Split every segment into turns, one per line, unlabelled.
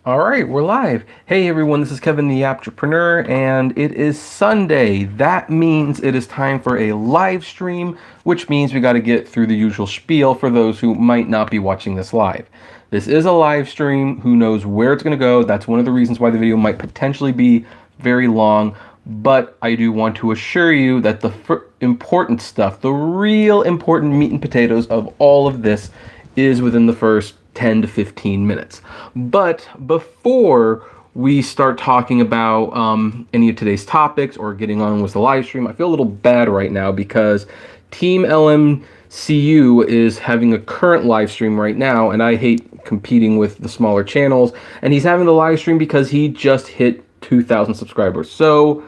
All right, we're live. Hey everyone, this is Kevin the Apptrepreneur, and it is Sunday. That means it is time for a live stream, which means we got to get through the usual spiel for those who might not be watching this live. This is a live stream. Who knows where it's going to go? That's one of the reasons why the video might potentially be very long, but I do want to assure you that the important stuff, the real important meat and potatoes of all of this is within the first 10 to 15 minutes. But before we start talking about any of today's topics or getting on with the live stream, I feel a little bad right now because Team LMCU is having a current live stream right now, and I hate competing with the smaller channels, and he's having the live stream because he just hit 2,000 subscribers. So,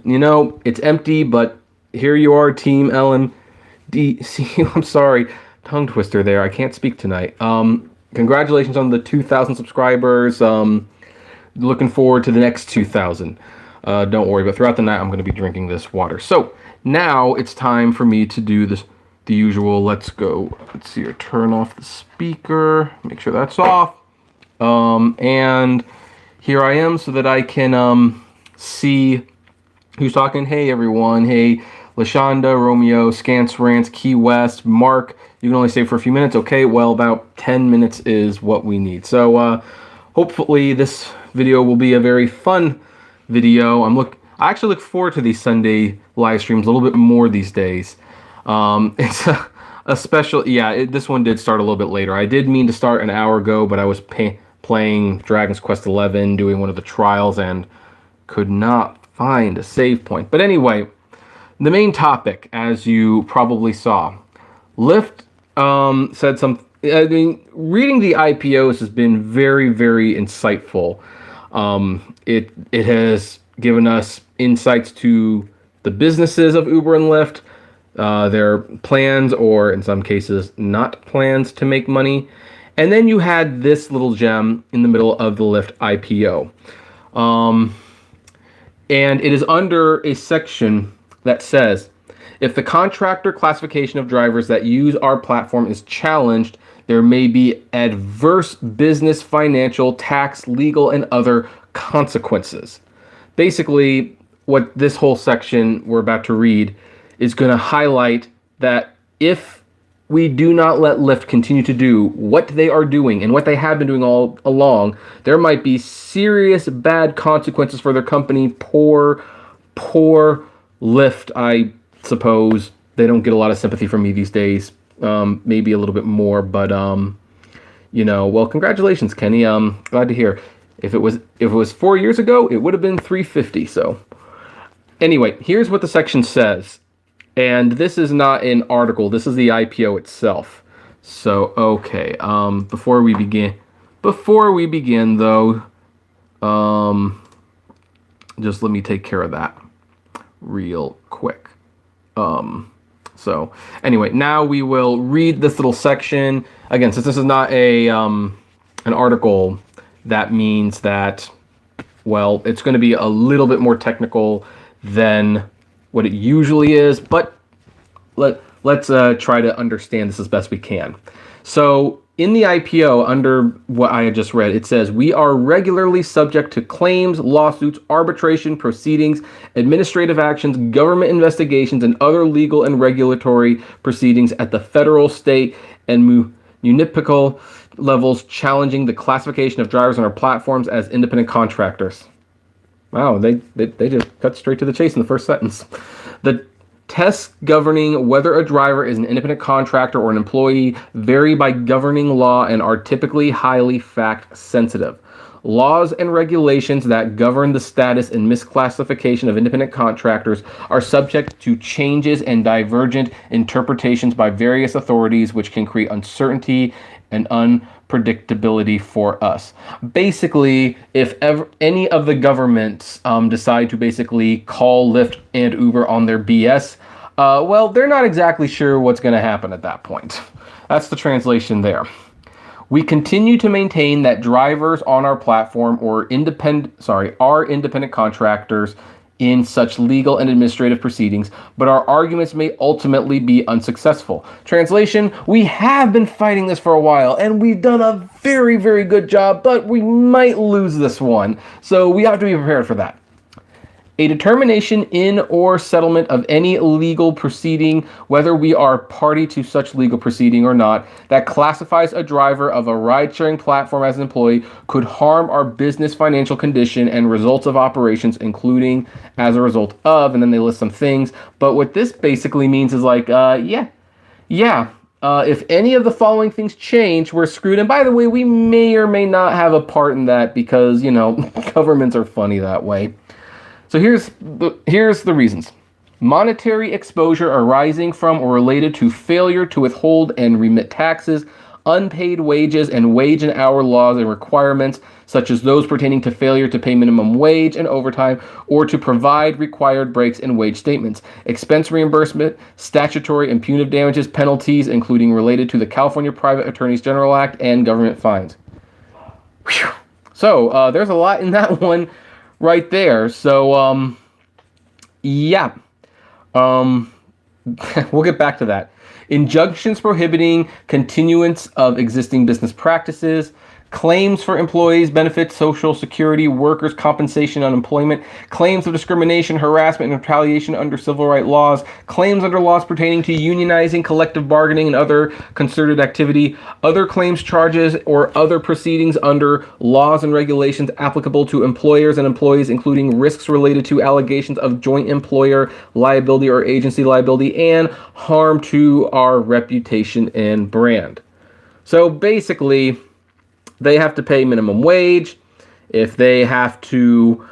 you know, it's empty, but here you are, Team LMDCU. I'm sorry, tongue twister there. I can't speak tonight. Congratulations on the 2,000 subscribers. Looking forward to the next 2,000. Don't worry, but throughout the night I'm going to be drinking this water. So now it's time for me to do the usual. Let's go. Let's see here. Turn off the speaker. Make sure that's off. And here I am so that I can see who's talking. Hey everyone. Hey Lashonda, Romeo, Scance Rants, Key West, Mark. You can only stay for a few minutes. Okay, well, about 10 minutes is what we need. So hopefully this video will be a very fun video. I actually look forward to these Sunday live streams a little bit more these days. It's a special, yeah, this one did start a little bit later. I did mean to start an hour ago, but I was playing Dragon's Quest XI, doing one of the trials, and could not find a save point. But anyway, the main topic, as you probably saw, Lyft said some. I mean, reading the IPOs has been very, very insightful. It has given us insights to the businesses of Uber and Lyft, their plans, or in some cases, not plans to make money. And then you had this little gem in the middle of the Lyft IPO. And it is under a section that says, if the contractor classification of drivers that use our platform is challenged, there may be adverse business, financial, tax, legal, and other consequences. Basically, what this whole section we're about to read is going to highlight that if we do not let Lyft continue to do what they are doing and what they have been doing all along, there might be serious bad consequences for their company. Poor Lyft. I suppose they don't get a lot of sympathy from me these days. Maybe a little bit more, but you know, well, congratulations, Kenny. Glad to hear. If it was 4 years ago, it would have been 350. So anyway, here's what the section says. And this is not an article. This is the IPO itself. So okay, before we begin though, just let me take care of that real quick. So anyway, now we will read this little section. Again, since this is not an article, that means that, well, it's going to be a little bit more technical than what it usually is, but let's try to understand this as best we can. So in the IPO, under what I had just read, it says, we are regularly subject to claims, lawsuits, arbitration proceedings, administrative actions, government investigations, and other legal and regulatory proceedings at the federal, state, and municipal levels challenging the classification of drivers on our platforms as independent contractors. Wow, they just cut straight to the chase in the first sentence. The tests governing whether a driver is an independent contractor or an employee vary by governing law and are typically highly fact-sensitive. Laws and regulations that govern the status and misclassification of independent contractors are subject to changes and divergent interpretations by various authorities, which can create uncertainty and unpredictability for us. Basically, if ever any of the governments decide to basically call Lyft and Uber on their BS, well, they're not exactly sure what's going to happen at that point. That's the translation there. We continue to maintain that drivers on our platform are independent contractors in such legal and administrative proceedings, but our arguments may ultimately be unsuccessful. Translation, we have been fighting this for a while, and we've done a very, very good job, but we might lose this one, so we have to be prepared for that. A determination in or settlement of any legal proceeding, whether we are party to such legal proceeding or not, that classifies a driver of a ride-sharing platform as an employee could harm our business financial condition and results of operations, including as a result of, and then they list some things. But what this basically means is like, if any of the following things change, we're screwed. And by the way, we may or may not have a part in that because, governments are funny that way. So here's the reasons. Monetary exposure arising from or related to failure to withhold and remit taxes, unpaid wages and wage and hour laws and requirements, such as those pertaining to failure to pay minimum wage and overtime, or to provide required breaks in wage statements, expense reimbursement, statutory and punitive damages, penalties, including related to the California Private Attorneys General Act, and government fines. Whew. So there's a lot in that one right there. So, we'll get back to that. Injunctions prohibiting continuance of existing business practices, claims for employees' benefits, social security, workers' compensation, unemployment, claims of discrimination, harassment, and retaliation under civil rights laws, claims under laws pertaining to unionizing, collective bargaining, and other concerted activity, other claims, charges, or other proceedings under laws and regulations applicable to employers and employees, including risks related to allegations of joint employer liability or agency liability, and harm to our reputation and brand. So basically, they have to pay minimum wage, if they have to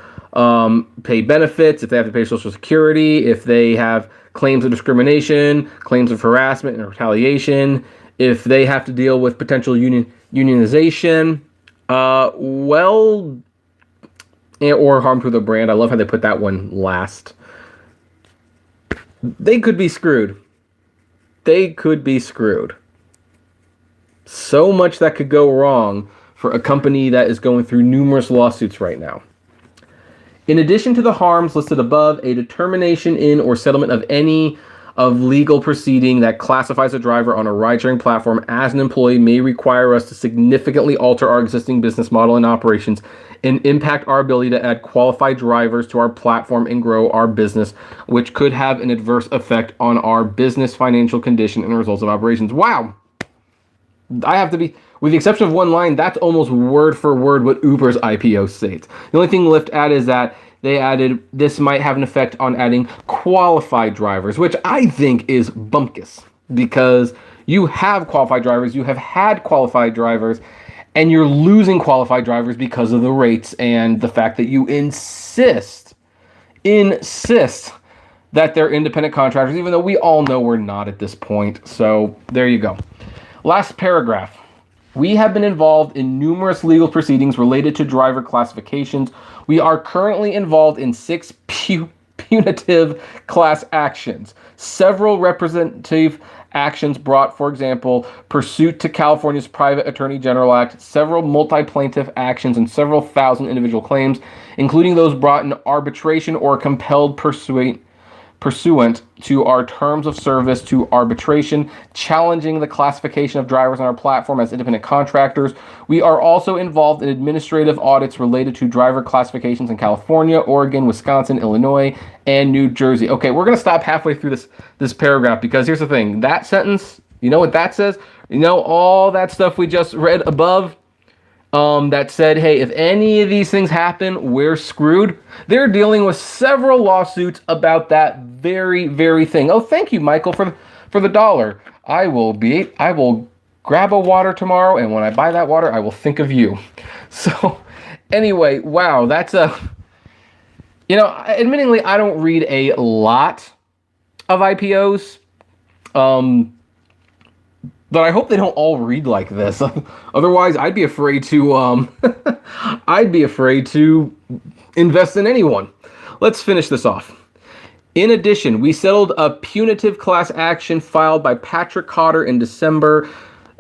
pay benefits, if they have to pay Social Security, if they have claims of discrimination, claims of harassment and retaliation, if they have to deal with potential unionization, or harm to the brand. I love how they put that one last. They could be screwed. They could be screwed. So much that could go wrong for a company that is going through numerous lawsuits right now. In addition to the harms listed above, a determination in or settlement of any of legal proceeding that classifies a driver on a ride-sharing platform as an employee may require us to significantly alter our existing business model and operations and impact our ability to add qualified drivers to our platform and grow our business, which could have an adverse effect on our business financial condition and results of operations. Wow! I have to be, with the exception of one line, that's almost word for word what Uber's IPO states. The only thing Lyft added is that they added this might have an effect on adding qualified drivers, which I think is bumpkus because you have qualified drivers, you have had qualified drivers, and you're losing qualified drivers because of the rates and the fact that you insist that they're independent contractors, even though we all know we're not at this point. So there you go. Last paragraph. We have been involved in numerous legal proceedings related to driver classifications. We are currently involved in 6 punitive class actions, several representative actions brought, for example, pursuit to California's Private Attorney General Act, several multi-plaintiff actions, and several thousand individual claims, including those brought in arbitration or compelled pursuant to our terms of service to arbitration, challenging the classification of drivers on our platform as independent contractors. We are also involved in administrative audits related to driver classifications in California, Oregon, Wisconsin, Illinois, and New Jersey. Okay, we're going to stop halfway through this paragraph because here's the thing. That sentence, you know what that says? All that stuff we just read above, that said, hey, if any of these things happen, we're screwed. They're dealing with several lawsuits about that very, very thing. Oh, thank you, Michael, for the $1. I will grab a water tomorrow, and when I buy that water, I will think of you. So anyway, wow, that's admittingly, I don't read a lot of IPOs. But I hope they don't all read like this. Otherwise, I'd be afraid to invest in anyone. Let's finish this off. In addition, we settled a punitive class action filed by Patrick Cotter in December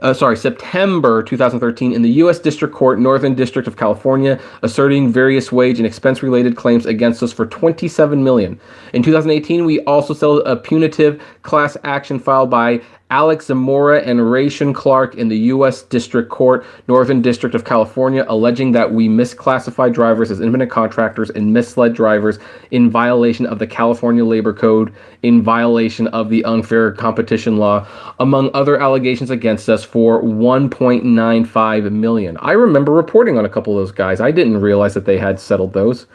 September 2013 in the U.S. District Court, Northern District of California, asserting various wage and expense-related claims against us for $27 million. In 2018, we also settled a punitive class action filed by Alex Zamora and Rayshon Clark in the U.S. District Court, Northern District of California, alleging that we misclassified drivers as independent contractors and misled drivers in violation of the California Labor Code, in violation of the unfair competition law, among other allegations against us for $1.95 million. I remember reporting on a couple of those guys. I didn't realize that they had settled those.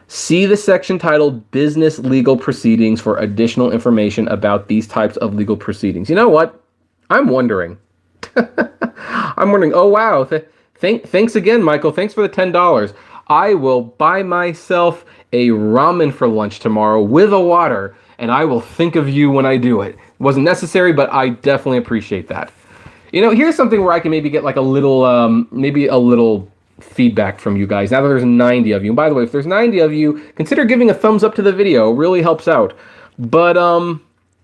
See the section titled Business Legal Proceedings for additional information about these types of legal proceedings. You know what? I'm wondering. Oh, wow. Thanks again, Michael. Thanks for the $10. I will buy myself a ramen for lunch tomorrow with a water, and I will think of you when I do it. It wasn't necessary, but I definitely appreciate that. You know, here's something where I can maybe get like a little, maybe a little feedback from you guys now that there's 90 of you. And by the way, if there's 90 of you, consider giving a thumbs up to the video. It really helps out. But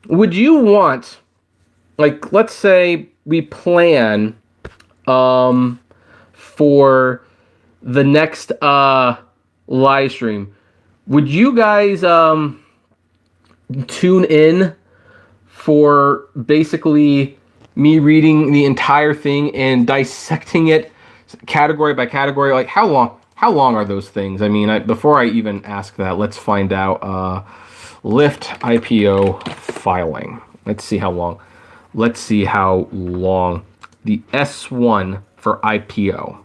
would you want, like, let's say we plan for the next live stream, would you guys tune in for basically me reading the entire thing and dissecting it category by category? Like, how long are those things? I mean, before I even ask that, let's find out. Lyft IPO filing. Let's see how long. Let's see how long the S1 for IPO.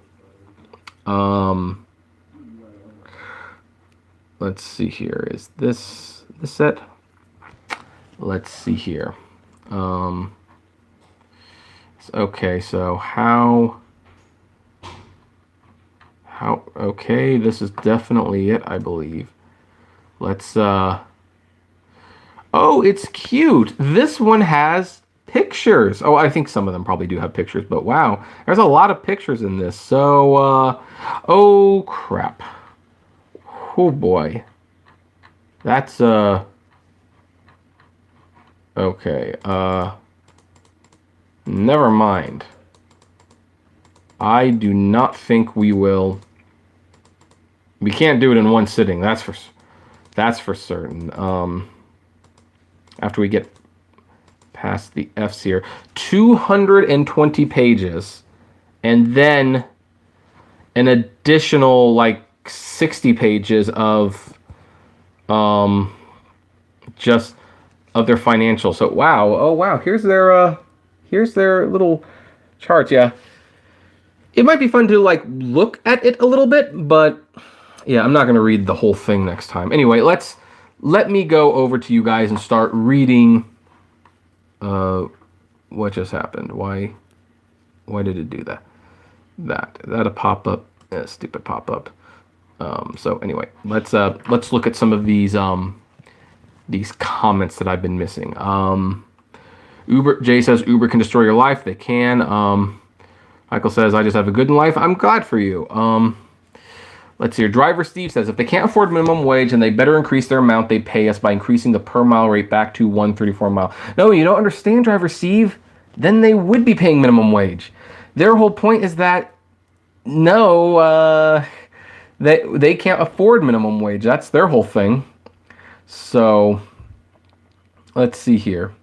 Let's see here. Is this it? Let's see here. Okay, so how, okay, this is definitely it, I believe. Let's, oh, it's cute. This one has pictures. Oh, I think some of them probably do have pictures, but wow, there's a lot of pictures in this. So, oh, crap. Oh, boy. That's, okay, never mind. I do not think we will. We can't do it in one sitting. That's for certain. After we get past the F's here, 220 pages, and then an additional like 60 pages of just of their financials. So wow, oh wow, here's their little charts. Yeah, it might be fun to like look at it a little bit, but yeah, I'm not going to read the whole thing next time. Anyway, let me go over to you guys and start reading what just happened. Why did it do that? That a pop-up, stupid pop-up. So anyway, let's look at some of these comments that I've been missing. Uber Jay says Uber can destroy your life. They can. Michael says I just have a good in life. I'm glad for you. Let's see here. Driver Steve says if they can't afford minimum wage, then they better increase their amount they pay us by increasing the per mile rate back to $1.34 a mile. No, you don't understand, Driver Steve. Then they would be paying minimum wage. Their whole point is that no, they can't afford minimum wage. That's their whole thing. So let's see here.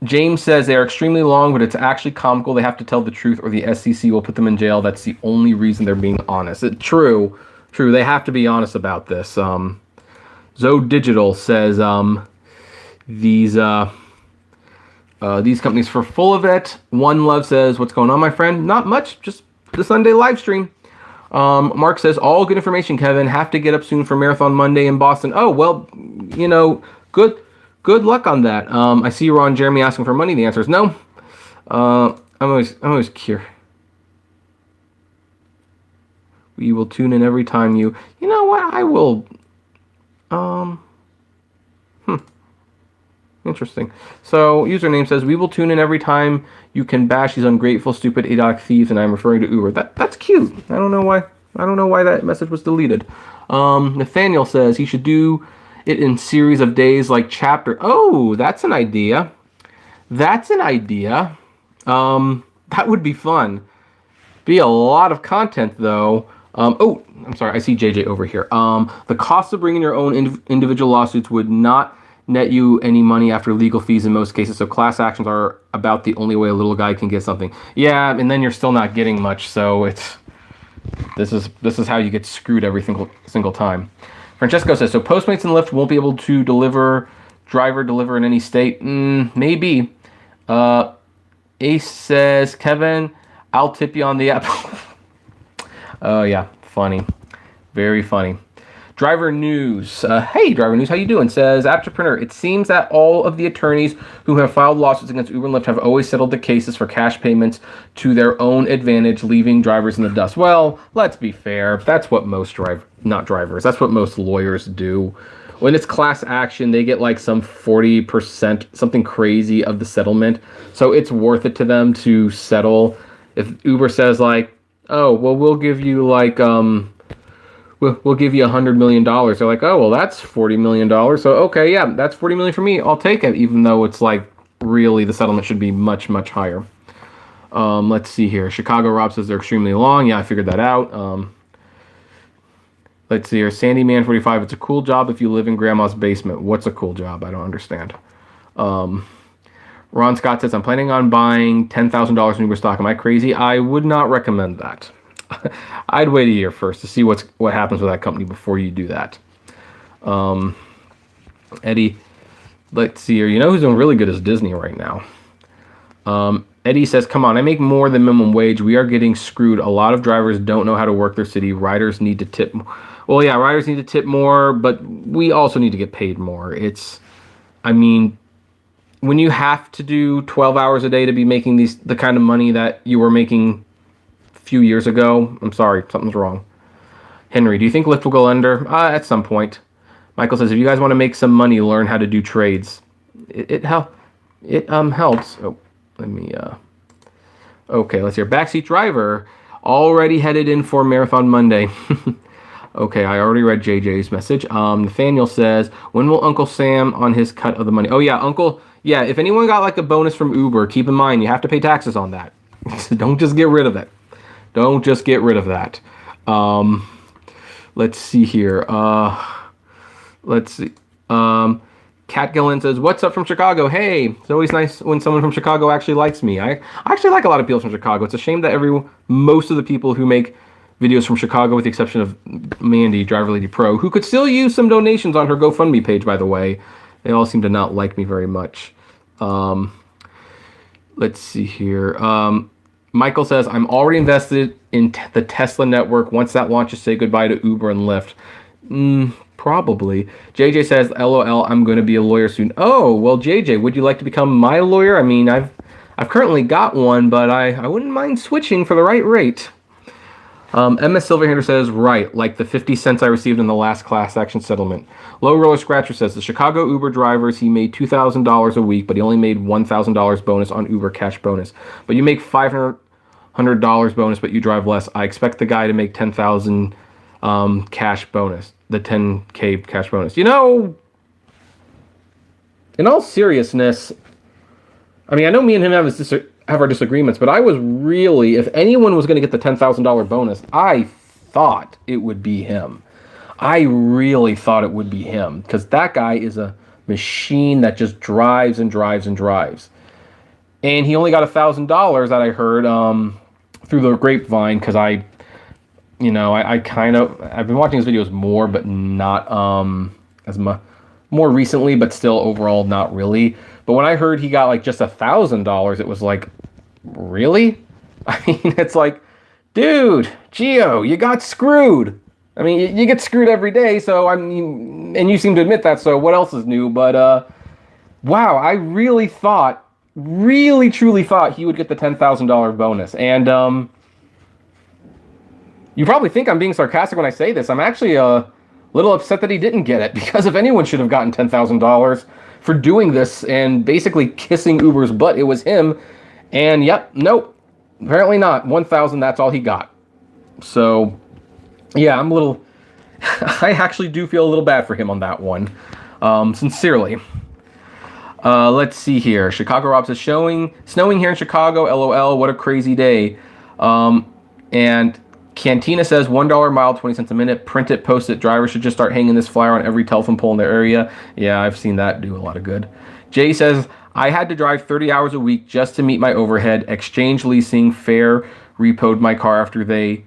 James says they are extremely long, but it's actually comical. They have to tell the truth or the SEC will put them in jail. That's the only reason they're being honest. True. They have to be honest about this. Zoe Digital says these companies are full of it. One Love says, what's going on, my friend? Not much, just the Sunday live stream. Mark says, all good information, Kevin. Have to get up soon for Marathon Monday in Boston. Oh, well, you know, good luck on that. I see Ron Jeremy asking for money. The answer is no. I'm always curious. We will tune in every time you know what? I will. Interesting. So username says we will tune in every time you can bash these ungrateful, stupid, idiotic thieves, and I'm referring to Uber. That's cute. I don't know why that message was deleted. Nathaniel says he should do it in series of days like chapter. Oh, that's an idea. That would be fun. Be a lot of content though. Oh, I'm sorry. I see JJ over here. The cost of bringing your own individual lawsuits would not net you any money after legal fees in most cases. So class actions are about the only way a little guy can get something. Yeah, and then you're still not getting much. So this is how you get screwed every single time. Francesco says, so Postmates and Lyft won't be able to deliver in any state. Maybe. Ace says, Kevin, I'll tip you on the app. Oh yeah, funny, very funny. Driver News. Hey, Driver News, how you doing? Says, Apptrepreneur, it seems that all of the attorneys who have filed lawsuits against Uber and Lyft have always settled the cases for cash payments to their own advantage, leaving drivers in the dust. Well, let's be fair. That's what most that's what most lawyers do. When it's class action, they get like some 40%, something crazy of the settlement. So it's worth it to them to settle. If Uber says like, oh, well, we'll give you like, we'll give you $100 million. They're like, oh, well, that's $40 million. So, okay, yeah, that's $40 million for me. I'll take it, even though it's like, really, the settlement should be much, much higher. Let's see here. Chicago Rob says they're extremely long. Yeah, I figured that out. Let's see here. Sandy Man 45. It's a cool job if you live in grandma's basement. What's a cool job? I don't understand. Ron Scott says, I'm planning on buying $10,000 in Uber stock. Am I crazy? I would not recommend that. I'd wait a year first to see what happens with that company before you do that. Eddie, let's see here. You know who's doing really good is Disney right now. Eddie says, come on, I make more than minimum wage. We are getting screwed. A lot of drivers don't know how to work their city. Riders need to tip. Well, yeah, riders need to tip more, but we also need to get paid more. I mean, when you have to do 12 hours a day to be making the kind of money that you were making a few years ago, I'm sorry, something's wrong. Henry, do you think Lyft will go under? At some point. Michael says, if you guys want to make some money, learn how to do trades. It helps. Oh, let me, okay, let's hear. Backseat driver already headed in for Marathon Monday. Okay, I already read JJ's message. Nathaniel says, when will Uncle Sam on his cut of the money? Oh yeah, yeah, if anyone got like a bonus from Uber, keep in mind, you have to pay taxes on that. Don't just get rid of it. Don't just get rid of that. Let's see here. Let's see. Kat Gillen says, what's up from Chicago? Hey, it's always nice when someone from Chicago actually likes me. I actually like a lot of people from Chicago. It's a shame that most of the people who make videos from Chicago, with the exception of Mandy, Driver Lady Pro, who could still use some donations on her GoFundMe page, by the way. They all seem to not like me very much. Let's see here. Michael says, I'm already invested in the Tesla network. Once that launches, say goodbye to Uber and Lyft. Probably. JJ says, LOL, I'm going to be a lawyer soon. Oh, well, JJ, would you like to become my lawyer? I mean, I've currently got one, but I wouldn't mind switching for the right rate. MS Silverhander says, right, like the 50 cents I received in the last class action settlement. Low Roller Scratcher says, the Chicago Uber drivers, he made $2,000 a week, but he only made $1,000 bonus on Uber cash bonus. But you make $500 bonus, but you drive less. I expect the guy to make $10,000 cash bonus, the 10K cash bonus. You know, in all seriousness, I mean, I know me and him have our disagreements, but I was really, if anyone was going to get the $10,000 bonus, I thought it would be him. I really thought it would be him, because that guy is a machine that just drives and drives and drives. And he only got $1,000 that I heard through the grapevine, because I've been watching his videos more, but not more recently, but still overall not really. But when I heard he got like just $1,000, it was like, really? I mean, it's like, dude, Gio, you got screwed. I mean, you get screwed every day, so I mean, and you seem to admit that, so what else is new? But, wow, I really truly thought he would get the $10,000 bonus. And, you probably think I'm being sarcastic when I say this. I'm actually a little upset that he didn't get it, because if anyone should have gotten $10,000 for doing this and basically kissing Uber's butt, it was him. And yep, nope, apparently not. 1,000, that's all he got. So, yeah, I actually do feel a little bad for him on that one, sincerely. Let's see here. Chicago Rob says, snowing here in Chicago, LOL, what a crazy day. And Cantina says, $1 mile, 20 cents a minute. Print it, post it. Drivers should just start hanging this flyer on every telephone pole in their area. Yeah, I've seen that do a lot of good. Jay says, I had to drive 30 hours a week just to meet my overhead. Exchange leasing, fair, repoed my car after they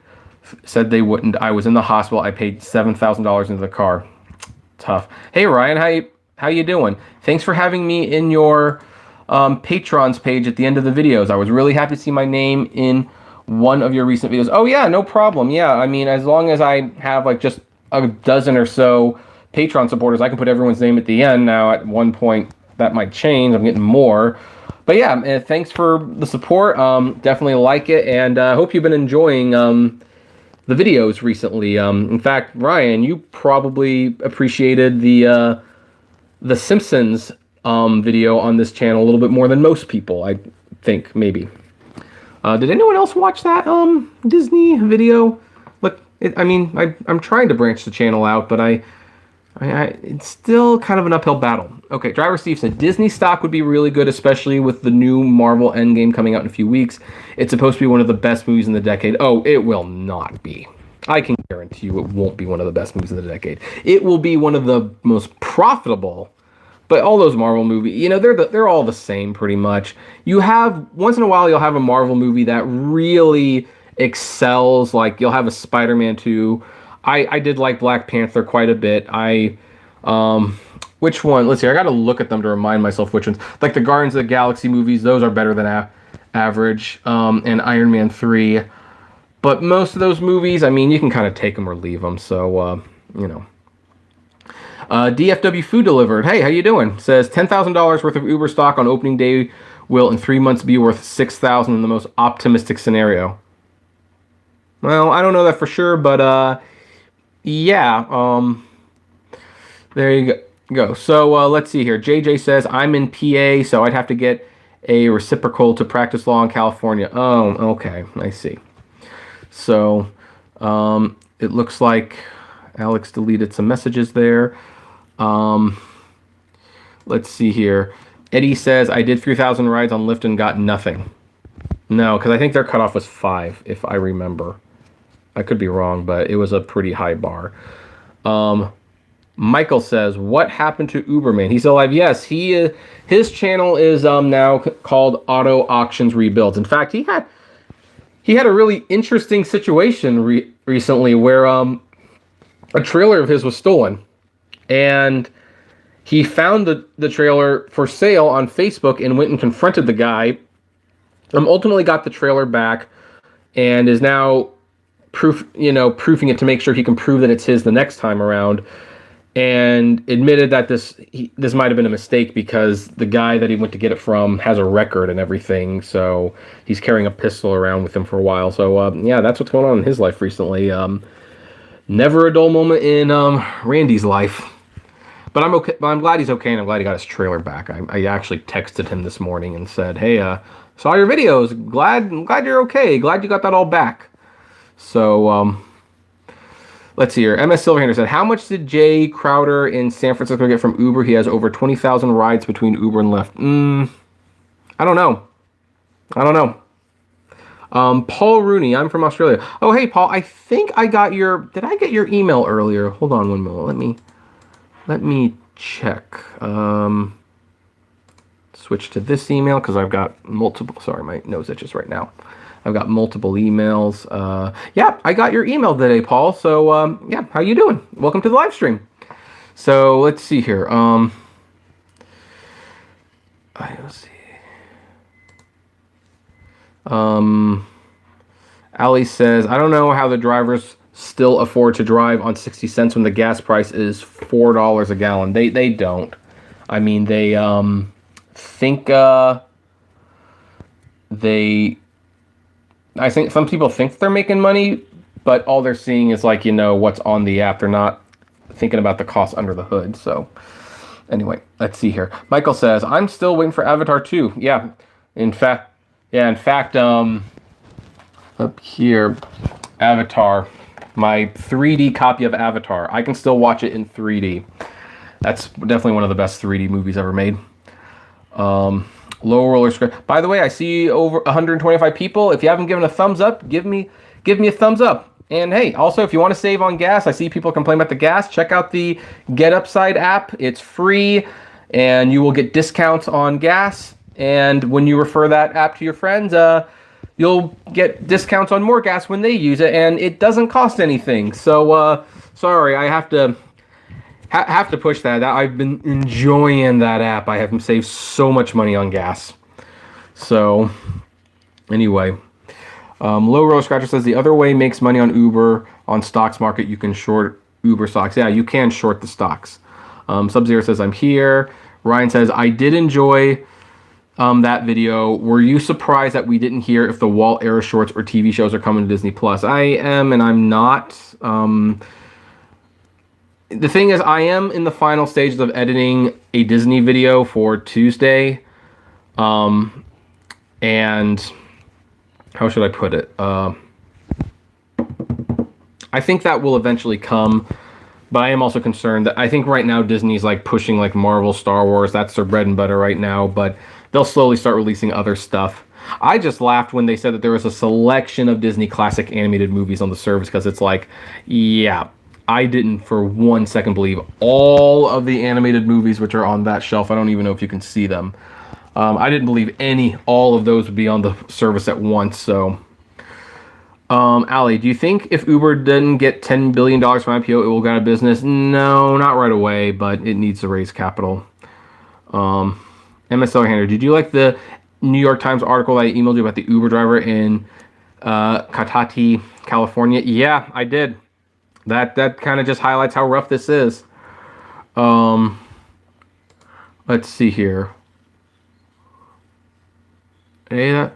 said they wouldn't. I was in the hospital. I paid $7,000 into the car. Tough. Hey, Ryan, how you doing? Thanks for having me in your patrons page at the end of the videos. I was really happy to see my name in one of your recent videos. Oh yeah, no problem. Yeah, I mean, as long as I have like just a dozen or so Patreon supporters, I can put everyone's name at the end. Now at one point that might change. I'm getting more. But yeah, thanks for the support. Definitely like it, and I hope you've been enjoying the videos recently. In fact, Ryan, you probably appreciated the Simpsons video on this channel a little bit more than most people, I think, maybe. Did anyone else watch that Disney video? Look, I'm trying to branch the channel out, but it's still kind of an uphill battle. Okay, Driver Steve said, Disney stock would be really good, especially with the new Marvel Endgame coming out in a few weeks. It's supposed to be one of the best movies in the decade. Oh, it will not be. I can guarantee you it won't be one of the best movies in the decade. It will be one of the most profitable. But all those Marvel movies, you know, they're all the same pretty much. You have, once in a while, you'll have a Marvel movie that really excels. Like, you'll have a Spider-Man 2. I did like Black Panther quite a bit. Which one? Let's see. I got to look at them to remind myself which ones. Like the Guardians of the Galaxy movies, those are better than average. And Iron Man 3. But most of those movies, I mean, you can kind of take them or leave them. So, you know. DFW Food Delivered. Hey, how you doing? Says $10,000 worth of Uber stock on opening day will in 3 months be worth $6,000 in the most optimistic scenario. Well, I don't know that for sure, but yeah. There you go. So let's see here. JJ says I'm in PA, so I'd have to get a reciprocal to practice law in California. Oh, okay, I see. So it looks like Alex deleted some messages there. Let's see here. Eddie says, I did 3,000 rides on Lyft and got nothing. No, because I think their cutoff was 5, if I remember. I could be wrong, but it was a pretty high bar. Michael says, what happened to Uberman? He's alive. Yes, his channel is now called Auto Auctions Rebuilds. In fact, he had a really interesting situation recently where a trailer of his was stolen. And he found the trailer for sale on Facebook and went and confronted the guy. Ultimately got the trailer back and is now proofing it to make sure he can prove that it's his the next time around. And admitted that this might have been a mistake because the guy that he went to get it from has a record and everything. So he's carrying a pistol around with him for a while. So yeah, that's what's going on in his life recently. Never a dull moment in Randy's life. But I'm okay. I'm glad he's okay, and I'm glad he got his trailer back. I actually texted him this morning and said, "Hey, saw your videos. I'm glad you're okay. Glad you got that all back." So let's see here. MS Silverhander said, "How much did Jay Crowder in San Francisco get from Uber? He has over 20,000 rides between Uber and Lyft." I don't know. Paul Rooney, I'm from Australia. Oh, hey, Paul, I think I got did I get your email earlier? Hold on one moment. Let me check. Switch to this email because I've got multiple, sorry, my nose itches right now. I've got multiple emails. Yeah, I got your email today, Paul. So, yeah, how you doing? Welcome to the live stream. So, let's see here. Let's see. Ali says, I don't know how the drivers still afford to drive on 60 cents when the gas price is $4 a gallon. They don't. I mean, they think I think some people think they're making money, but all they're seeing is like, what's on the app. They're not thinking about the cost under the hood. So anyway, let's see here. Michael says, I'm still waiting for Avatar 2. Yeah, in fact, up here, Avatar, my 3D copy of Avatar. I can still watch it in 3D. That's definitely one of the best 3D movies ever made. Low roller scratch. By the way, I see over 125 people. If you haven't given a thumbs up, give me a thumbs up. And hey, also, if you want to save on gas, I see people complain about the gas. Check out the Get Upside app. It's free, and you will get discounts on gas. And when you refer that app to your friends, you'll get discounts on more gas when they use it, and it doesn't cost anything. So, sorry, I have to push that. I've been enjoying that app. I have saved so much money on gas. So, anyway. Low Roller Scratcher says the other way makes money on Uber on stocks market. You can short Uber stocks. Yeah, you can short the stocks. Sub-Zero says I'm here. Ryan says I did enjoy that video. Were you surprised that we didn't hear if the Walt era shorts or TV shows are coming to Disney Plus? I am and I'm not. The thing is, I am in the final stages of editing a Disney video for Tuesday. And how should I put it? I think that will eventually come, but I am also concerned that I think right now Disney's like pushing like Marvel, Star Wars. That's their bread and butter right now, but they'll slowly start releasing other stuff. I just laughed when they said that there was a selection of Disney classic animated movies on the service, because it's like, yeah, I didn't for 1 second believe all of the animated movies which are on that shelf. I don't even know if you can see them. I didn't believe all of those would be on the service at once. So, Ali, do you think if Uber didn't get $10 billion from IPO, it will go out of business? No, not right away, but it needs to raise capital. MSL Handler, did you like the New York Times article I emailed you about the Uber driver in Catati, California? Yeah, I did. That kind of just highlights how rough this is. Let's see here. Sam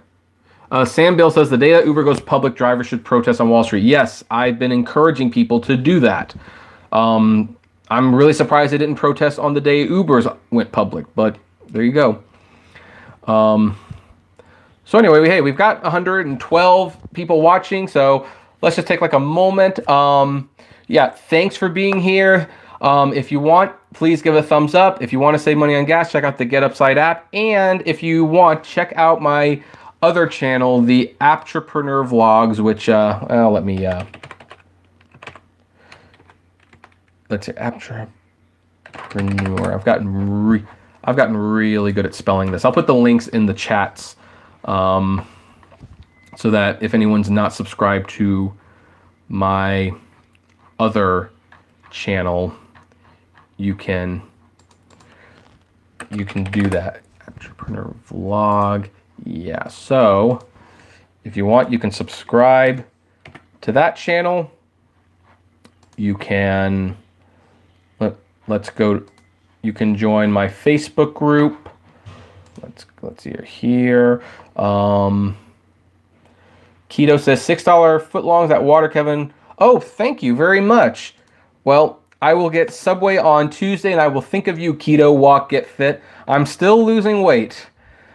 Bill says the day that Uber goes public, drivers should protest on Wall Street. Yes, I've been encouraging people to do that. I'm really surprised they didn't protest on the day Ubers went public, but there you go. So anyway, we've got 112 people watching, so let's just take like a moment. Yeah, thanks for being here. If you want, please give a thumbs up. If you want to save money on gas, check out the Get Upside app. And if you want, check out my other channel, the Apptrepreneur vlogs, which, let's see, Apptrepreneur. I've gotten really good at spelling this. I'll put the links in the chats, so that if anyone's not subscribed to my other channel, you can do that. Apptrepreneur vlog. Yeah, so if you want, you can subscribe to that channel. You can let's go. You can join my Facebook group. Let's see here. Keto says $6 footlongs at Water, Kevin. Oh, thank you very much. Well, I will get Subway on Tuesday, and I will think of you, Keto Walk Get Fit. I'm still losing weight,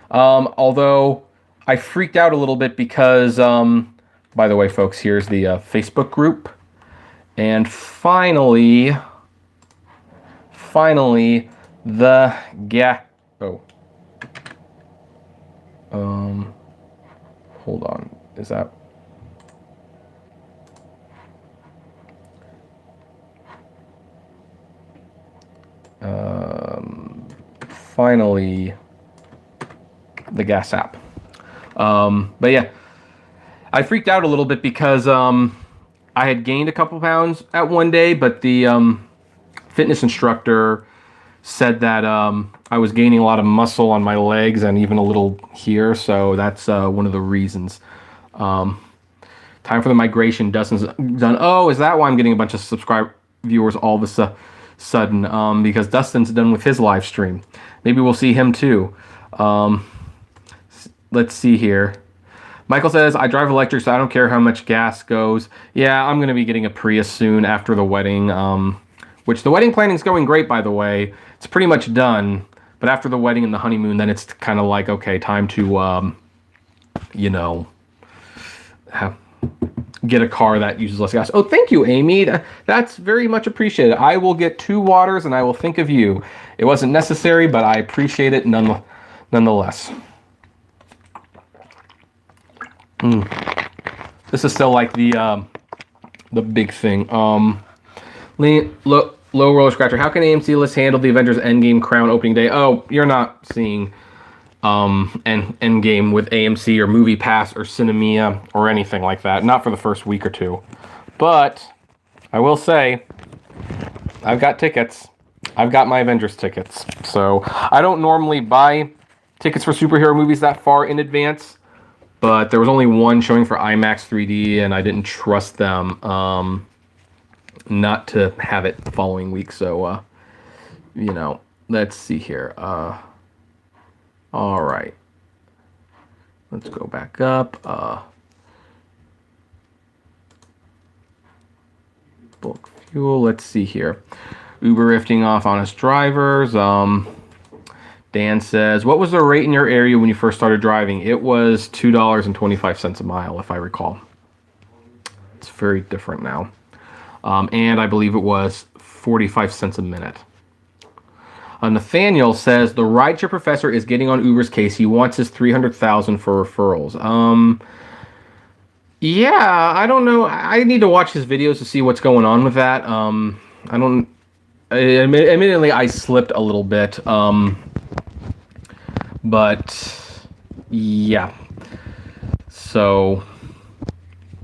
although I freaked out a little bit because, by the way, folks, here's the Facebook group. And finally, the hold on, is that? Finally, the gas app. But yeah, I freaked out a little bit because I had gained a couple pounds at one day, but the fitness instructor said that I was gaining a lot of muscle on my legs and even a little here, so that's one of the reasons. Time for the migration. Dustin's done. Oh, is that why I'm getting a bunch of viewers all of a sudden? Because Dustin's done with his live stream. Maybe we'll see him too. Let's see here. Michael says, I drive electric, so I don't care how much gas goes. Yeah, I'm going to be getting a Prius soon after the wedding, which the wedding planning is going great, by the way. It's pretty much done. But after the wedding and the honeymoon, then it's kind of like, okay, time to, get a car that uses less gas. Oh, thank you, Amy. That's very much appreciated. I will get 2 waters and I will think of you. It wasn't necessary, but I appreciate it nonetheless. This is still like the big thing. Low roller scratcher. How can AMC List handle the Avengers Endgame Crown opening day? Oh, you're not seeing Endgame with AMC or Movie Pass or Cinemia or anything like that. Not for the first week or two. But I will say, I've got tickets. I've got my Avengers tickets. So I don't normally buy tickets for superhero movies that far in advance. But there was only one showing for IMAX 3D, and I didn't trust them not to have it the following week. So, you know, let's see here. All right. Let's go back up. Bulk fuel. Let's see here. Uber rifting off honest drivers. Dan says, what was the rate in your area when you first started driving? It was $2.25 a mile, if I recall. It's very different now. And I believe it was 45 cents a minute. Nathaniel says, the rideshare professor is getting on Uber's case. He wants his $300,000 for referrals. Yeah, I don't know. I need to watch his videos to see what's going on with that. Admittedly, I slipped a little bit. But yeah, so,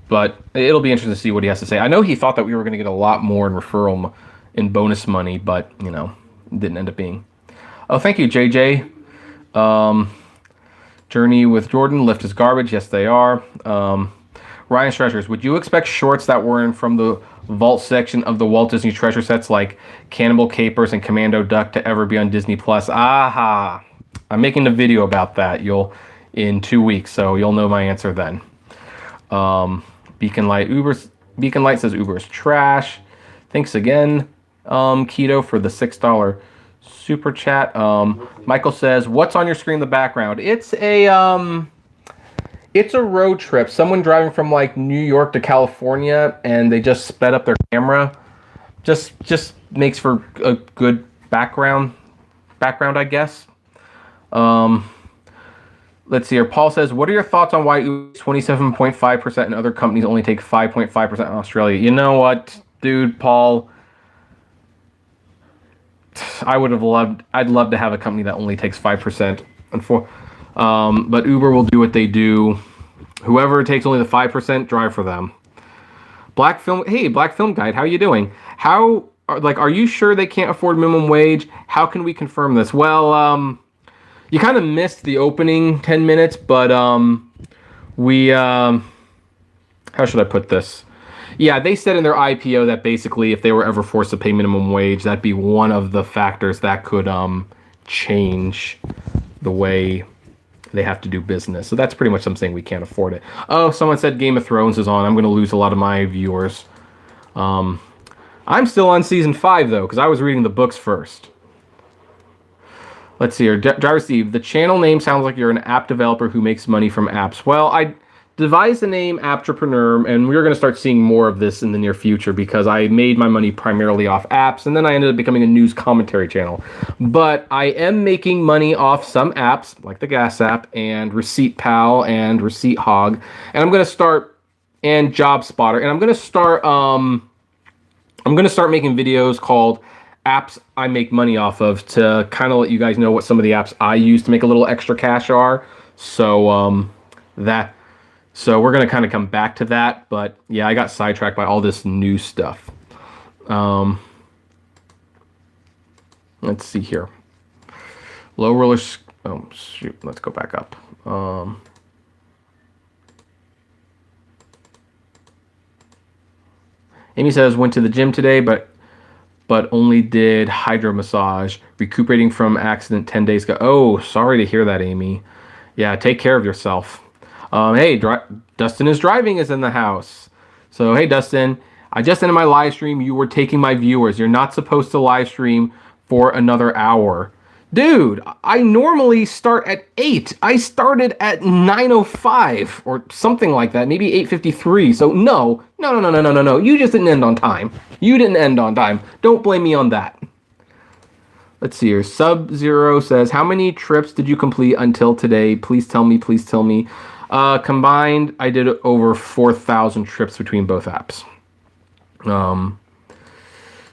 but it'll be interesting to see what he has to say. I know he thought that we were going to get a lot more in referral in bonus money, but you know, it didn't end up being. Oh, thank you, JJ. Journey with Jordan, Lyft is garbage. Yes, they are. Ryan Treasures, would you expect shorts that were from the vault section of the Walt Disney treasure sets like Cannibal Capers and Commando Duck to ever be on Disney Plus? Aha. I'm making a video about that. In 2 weeks, so you'll know my answer then. Beacon Light says Uber is trash. Thanks again, Keto, for the $6 super chat. Michael says, what's on your screen in the background? It's a road trip. Someone driving from like New York to California, and they just sped up their camera. Just makes for a good background, I guess. Let's see here. Paul says, what are your thoughts on why 27.5% and other companies only take 5.5% in Australia? You know what, dude, Paul? I'd love to have a company that only takes 5%. But Uber will do what they do. Whoever takes only the 5%, drive for them. Black Film Guide, how are you doing? Are you sure they can't afford minimum wage? How can we confirm this? Well, you kind of missed the opening 10 minutes, but how should I put this? Yeah, they said in their IPO that basically if they were ever forced to pay minimum wage, that'd be one of the factors that could change the way they have to do business. So that's pretty much something we can't afford it. Oh, someone said Game of Thrones is on. I'm going to lose a lot of my viewers. I'm still on season 5 though, because I was reading the books first. Let's see here. Driver Steve, the channel name sounds like you're an app developer who makes money from apps. Well, I devised the name Apptrepreneur, and we're going to start seeing more of this in the near future because I made my money primarily off apps, and then I ended up becoming a news commentary channel. But I am making money off some apps, like the Gas app, and Receipt Pal, and Receipt Hog, and I'm going to start, and Job Spotter, and I'm going to start making videos called apps I make money off of to kind of let you guys know what some of the apps I use to make a little extra cash are. So so we're going to kind of come back to that, but yeah, I got sidetracked by all this new stuff. Let's see here. Low rollers. Oh shoot, let's go back up. Amy says went to the gym today, but only did hydro massage, recuperating from accident 10 days ago. Oh, sorry to hear that, Amy. Yeah, take care of yourself. Hey, Dustin is driving is in the house. So, hey, Dustin, I just ended my live stream. You were taking my viewers. You're not supposed to live stream for another hour. Dude, I normally start at 8. I started at 9:05 or something like that, maybe 8:53. So no. You just didn't end on time. You didn't end on time. Don't blame me on that. Let's see here. Sub-Zero says, how many trips did you complete until today? Please tell me, please tell me. Combined, I did over 4,000 trips between both apps.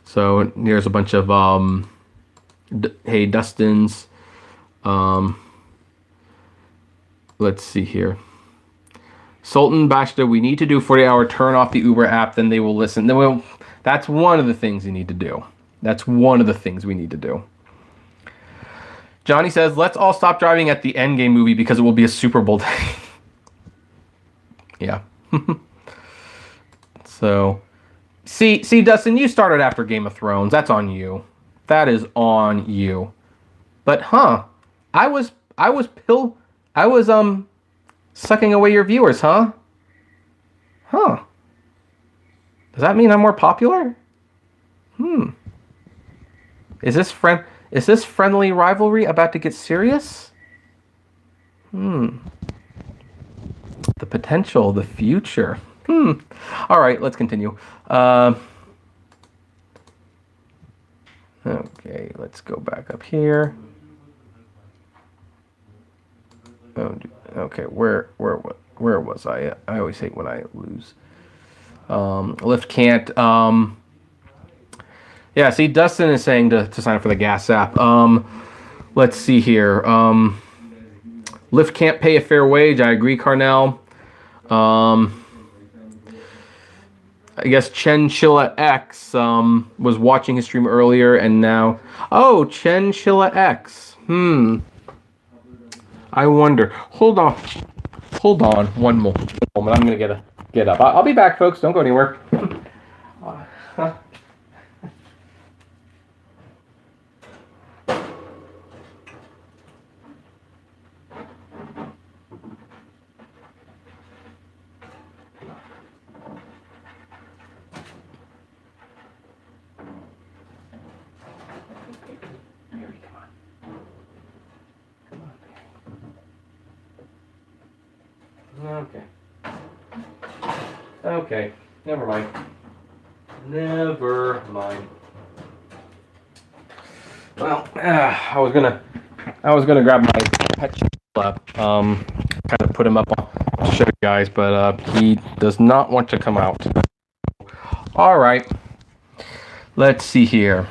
So here's a bunch of, hey, Dustin's. Let's see here. Sultan Bashta, we need to do 40-hour turn off the Uber app, then they will listen. That's one of the things you need to do. That's one of the things we need to do. Johnny says, let's all stop driving at the Endgame movie because it will be a Super Bowl day. Yeah. So, see, Dustin, you started after Game of Thrones. That's on you. That is on you. But, I was sucking away your viewers, huh? Huh. Does that mean I'm more popular? Is this friendly rivalry about to get serious? The potential, the future. All right, let's continue. Okay, let's go back up here. Oh, okay, where was I? I always hate when I lose. Lyft can't. Yeah, see, Dustin is saying to sign up for the gas app. Let's see here. Lyft can't pay a fair wage. I agree, Carnell. I guess Chenchilla X was watching his stream earlier and now. Oh, Chenchilla X. I wonder. Hold on one moment. I'm gonna get up. I'll be back, folks. Don't go anywhere. Okay, never mind. Well, I was gonna grab my pet kind of put him up to show you guys, but he does not want to come out. All right, let's see here.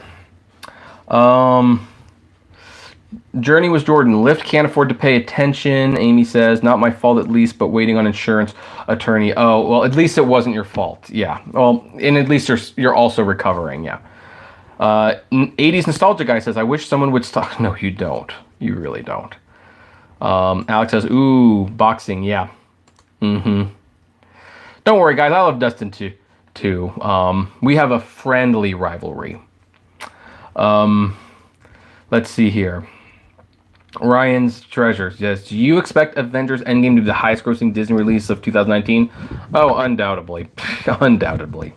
Journey was Jordan. Lyft can't afford to pay attention. Amy says, not my fault at least, but waiting on insurance attorney. Oh, well, at least it wasn't your fault. Yeah. Well, and at least you're also recovering. Yeah. 80s Nostalgia Guy says, I wish someone would stop. No, you don't. You really don't. Alex says, ooh, boxing. Yeah. Don't worry, guys. I love Dustin too. We have a friendly rivalry. Let's see here. Ryan's Treasures. Yes. Do you expect Avengers Endgame to be the highest grossing Disney release of 2019? Oh, undoubtedly. Undoubtedly.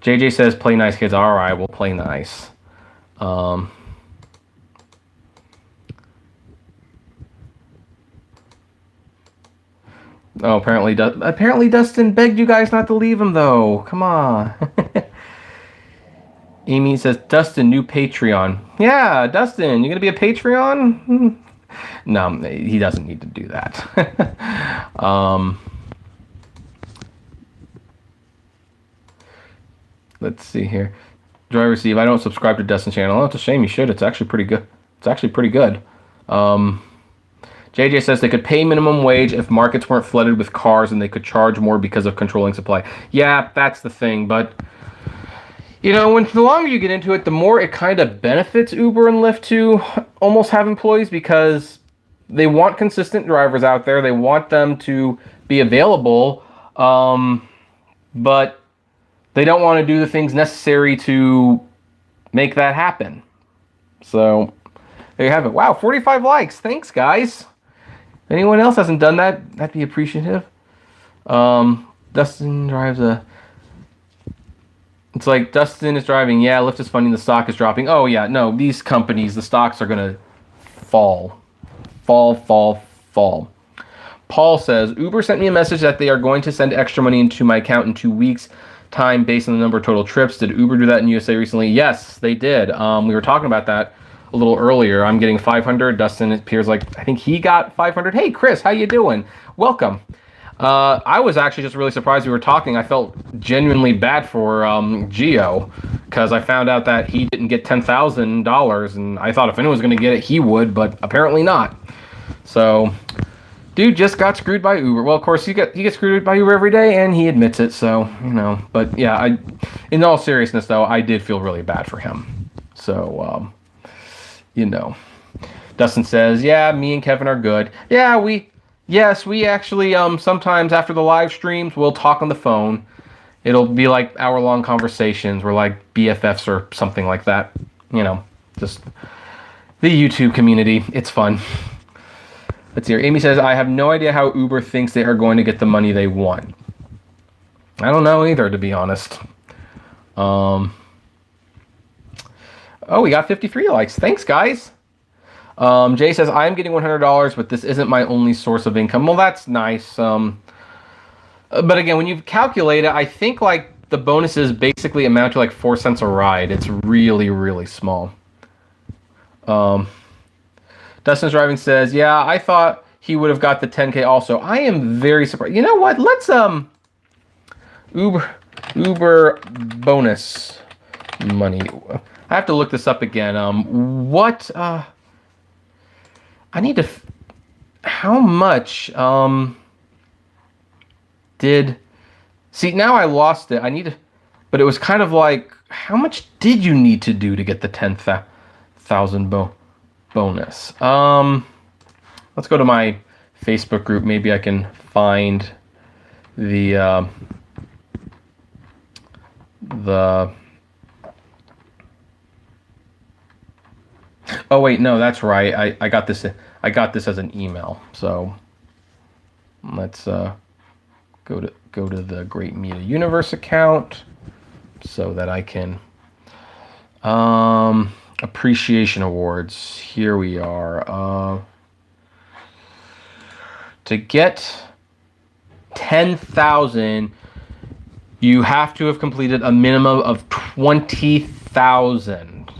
JJ says, play nice, kids. All right, we'll play nice. Oh, apparently Dustin begged you guys not to leave him, though. Come on. Amy says, Dustin, new Patreon. Yeah, Dustin, you gonna be a Patreon? No, he doesn't need to do that. Let's see here. Do I receive? I don't subscribe to Dustin's channel. Oh, it's a shame. You should. It's actually pretty good. JJ says they could pay minimum wage if markets weren't flooded with cars and they could charge more because of controlling supply. Yeah, that's the thing, but you know, the longer you get into it, the more it kind of benefits Uber and Lyft to almost have employees because they want consistent drivers out there. They want them to be available, but they don't want to do the things necessary to make that happen. So there you have it. Wow, 45 likes. Thanks, guys. If anyone else hasn't done that, that'd be appreciative. Dustin drives a... It's like Dustin is driving. Yeah, Lyft is funding. The stock is dropping. Oh, yeah. No, these companies, the stocks are going to fall. Fall. Paul says, Uber sent me a message that they are going to send extra money into my account in 2 weeks. time based on the number of total trips. Did Uber do that in USA recently? Yes, they did. We were talking about that a little earlier. I'm getting 500. Dustin, it appears like I think he got 500. Hey, Chris, how you doing? Welcome. I was actually just really surprised we were talking. I felt genuinely bad for Gio because I found out that he didn't get $10,000, and I thought if anyone was going to get it, he would, but apparently not. So, dude just got screwed by Uber. Well, of course, he gets screwed by Uber every day, and he admits it. So, you know, but yeah, in all seriousness, though, I did feel really bad for him. So, you know, Dustin says, yeah, me and Kevin are good. Yeah, we actually, sometimes after the live streams, we'll talk on the phone. It'll be like hour-long conversations. We're like BFFs or something like that. You know, just the YouTube community. It's fun. Let's see here. Amy says, I have no idea how Uber thinks they are going to get the money they want. I don't know either, to be honest. Oh, we got 53 likes. Thanks, guys. Jay says, I'm getting $100, but this isn't my only source of income. Well, that's nice. But again, when you calculate it, I think like the bonuses basically amount to like 4 cents a ride. It's really, really small. Dustin's Driving says, yeah, I thought he would have got the 10K also. I am very surprised. You know what? Let's Uber bonus money. I have to look this up again. I need to, how much, see, now I lost it. But it was kind of like, how much did you need to do to get the 10,000 bonus? Let's go to my Facebook group. Maybe I can find the oh wait, no, that's right. I got this as an email. So let's go to the Great Media Universe account so that I can appreciation awards. Here we are. To get 10,000, you have to have completed a minimum of 20,000.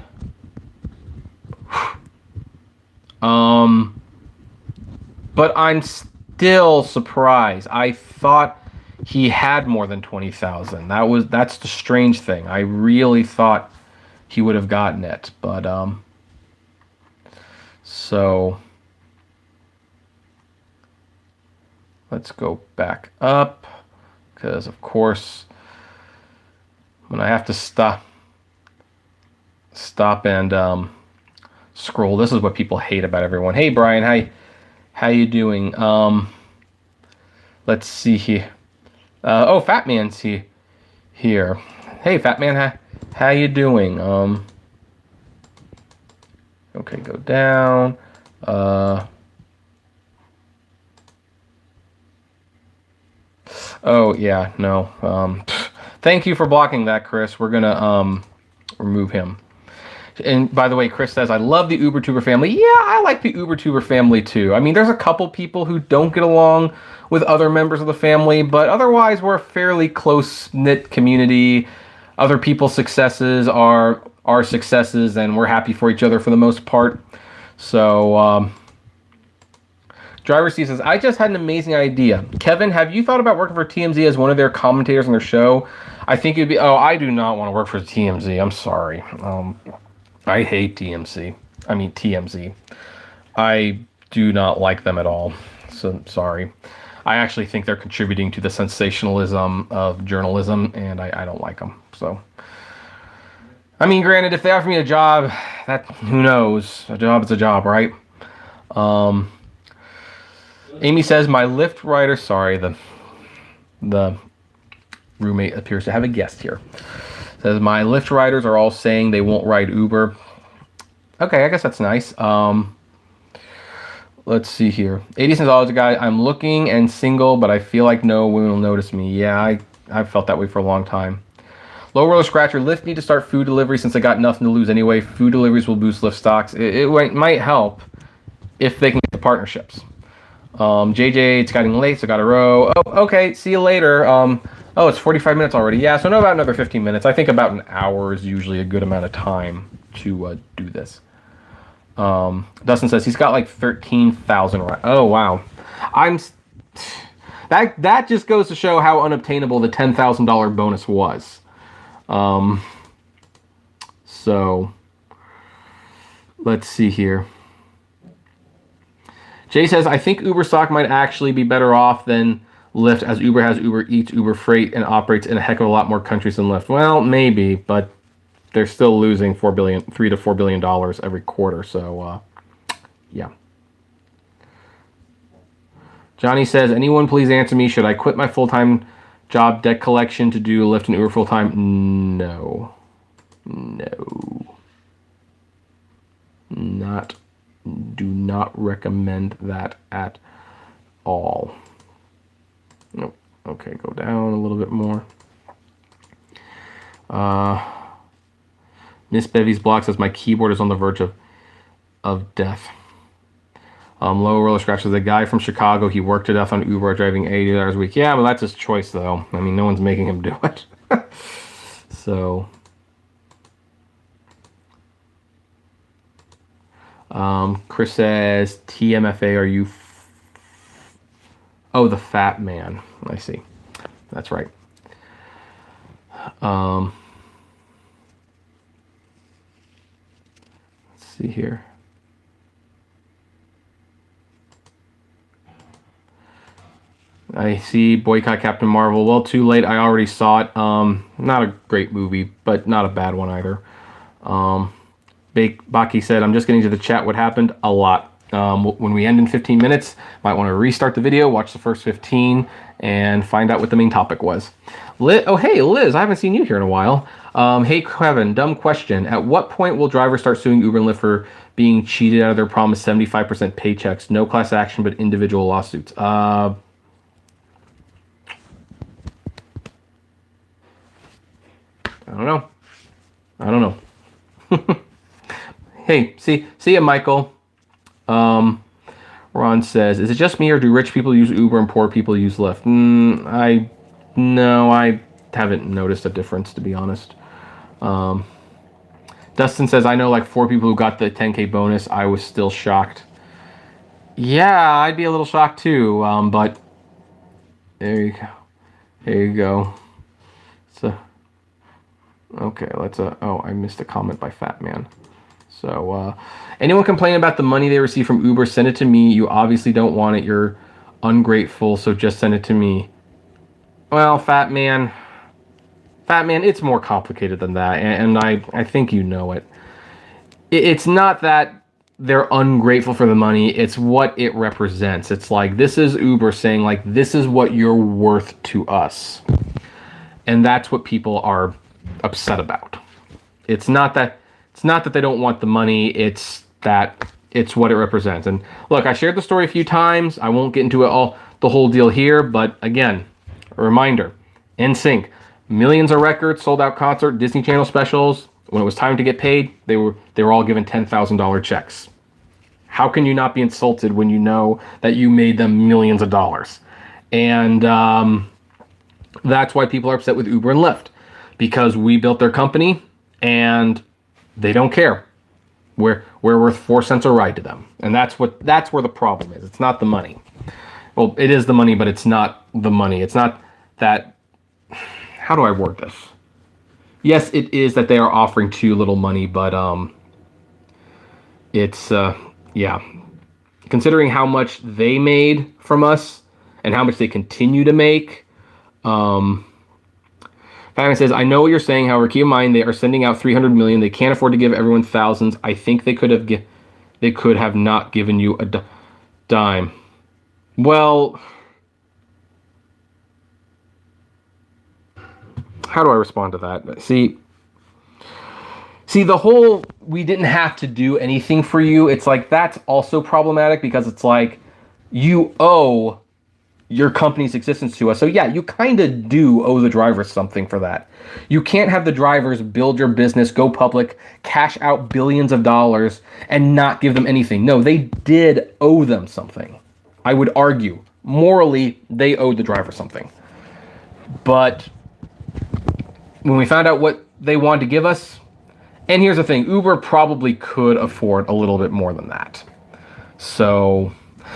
But I'm still surprised. I thought he had more than 20,000. That's the strange thing. I really thought he would have gotten it, but so let's go back up, because of course when I have to stop and scroll, this is what people hate about everyone. Hey Brian, how you doing? Let's see here. Oh, Fat Man's here. Hey Fat Man, how you doing? Okay, go down. Oh yeah, no. Thank you for blocking that, Chris. We're gonna remove him. And by the way, Chris says, I love the UberTuber family. Yeah, I like the UberTuber family too. I mean, there's a couple people who don't get along with other members of the family, but otherwise we're a fairly close-knit community. Other people's successes are our successes, and we're happy for each other for the most part. So, Driver C says, I just had an amazing idea. Kevin, have you thought about working for TMZ as one of their commentators on their show? I think it'd be, I do not want to work for TMZ. I'm sorry. I hate TMZ. I do not like them at all. So sorry. I actually think they're contributing to the sensationalism of journalism, and I don't like them. So, I mean, granted, if they offer me a job, who knows? A job is a job, right? Amy says, my Lyft rider, sorry, the roommate appears to have a guest here. Says, my Lyft riders are all saying they won't ride Uber. Okay, I guess that's nice. Let's see here. 80 cents a guy. I'm looking and single, but I feel like no women will notice me. Yeah, I've felt that way for a long time. Low Roller Scratcher, Lyft need to start food delivery since they got nothing to lose anyway. Food deliveries will boost Lyft stocks. It might help if they can get the partnerships. JJ, it's getting late, so gotta row. Oh, okay, see you later. Oh, it's 45 minutes already. Yeah, so no, about another 15 minutes. I think about an hour is usually a good amount of time to do this. Dustin says he's got like 13,000. Oh, wow. That just goes to show how unobtainable the $10,000 bonus was. So let's see here. Jay says, I think Uber stock might actually be better off than Lyft, as Uber has Uber Eats, Uber Freight, and operates in a heck of a lot more countries than Lyft. Well, maybe, but they're still losing $3 to $4 billion every quarter. So, yeah. Johnny says, anyone please answer me. Should I quit my full-time job debt collection to do Lyft and Uber full-time? No. Do not recommend that at all. Nope. Okay, go down a little bit more. Miss Bevy's blog says my keyboard is on the verge of death. Low roller scratch says a guy from Chicago. He worked to death on Uber driving 80 hours a week. Yeah, but that's his choice, though. I mean, no one's making him do it. So, Chris says TMFA. Are you? Oh, the fat man. I see. That's right. Let's see here. I see Boycott Captain Marvel. Well, too late. I already saw it. Not a great movie, but not a bad one either. Baki said, I'm just getting to the chat. What happened? A lot. When we end in 15 minutes, might want to restart the video, watch the first 15, and find out what the main topic was. Oh, hey, Liz, I haven't seen you here in a while. Hey, Kevin, dumb question. At what point will drivers start suing Uber and Lyft for being cheated out of their promised 75% paychecks? No class action, but individual lawsuits. I don't know. Hey, see ya, Michael. Ron says, is it just me or do rich people use Uber and poor people use Lyft? I haven't noticed a difference, to be honest. Dustin says, I know like 4 people who got the 10K bonus. I was still shocked. Yeah, I'd be a little shocked too. But there you go. There you go. So, okay, let's, oh, I missed a comment by Fat Man. So, anyone complaining about the money they receive from Uber, send it to me. You obviously don't want it. You're ungrateful, so just send it to me. Well, Fat Man, it's more complicated than that, and I think you know it. It's not that they're ungrateful for the money. It's what it represents. It's like, this is Uber saying, like, this is what you're worth to us. And that's what people are upset about. It's not that they don't want the money, it's that it's what it represents. And look, I shared the story a few times. I won't get into it the whole deal here, but again, a reminder, NSYNC, millions of records, sold out concert, Disney Channel specials. When it was time to get paid, they were all given $10,000 checks. How can you not be insulted when you know that you made them millions of dollars? And that's why people are upset with Uber and Lyft, because we built their company and they don't care. We're worth 4 cents a ride to them. And that's where the problem is. It's not the money. Well, it is the money, but it's not the money. It's not that, how do I word this? Yes, it is that they are offering too little money, but it's, yeah. Considering how much they made from us and how much they continue to make, Batman says, I know what you're saying. However, keep in mind they are sending out 300 million. They can't afford to give everyone thousands. I think they could have not given you a dime. Well, how do I respond to that? See, the whole we didn't have to do anything for you. It's like, that's also problematic, because it's like you owe your company's existence to us. So yeah, you kind of do owe the drivers something for that. You can't have the drivers build your business, go public, cash out billions of dollars, and not give them anything. No, they did owe them something. I would argue, morally, they owed the driver something. But when we found out what they wanted to give us, and here's the thing, Uber probably could afford a little bit more than that. So,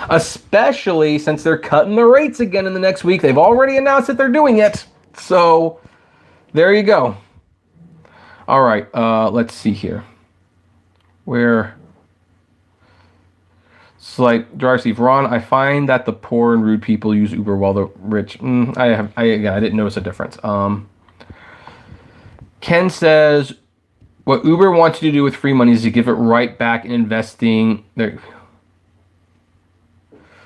especially since they're cutting the rates again in the next week. They've already announced that they're doing it. So, there you go. All right, let's see here. Where... It's like, Darcy, Ron, I find that the poor and rude people use Uber while the rich... I didn't notice a difference. Ken says, what Uber wants you to do with free money is to give it right back in investing. There.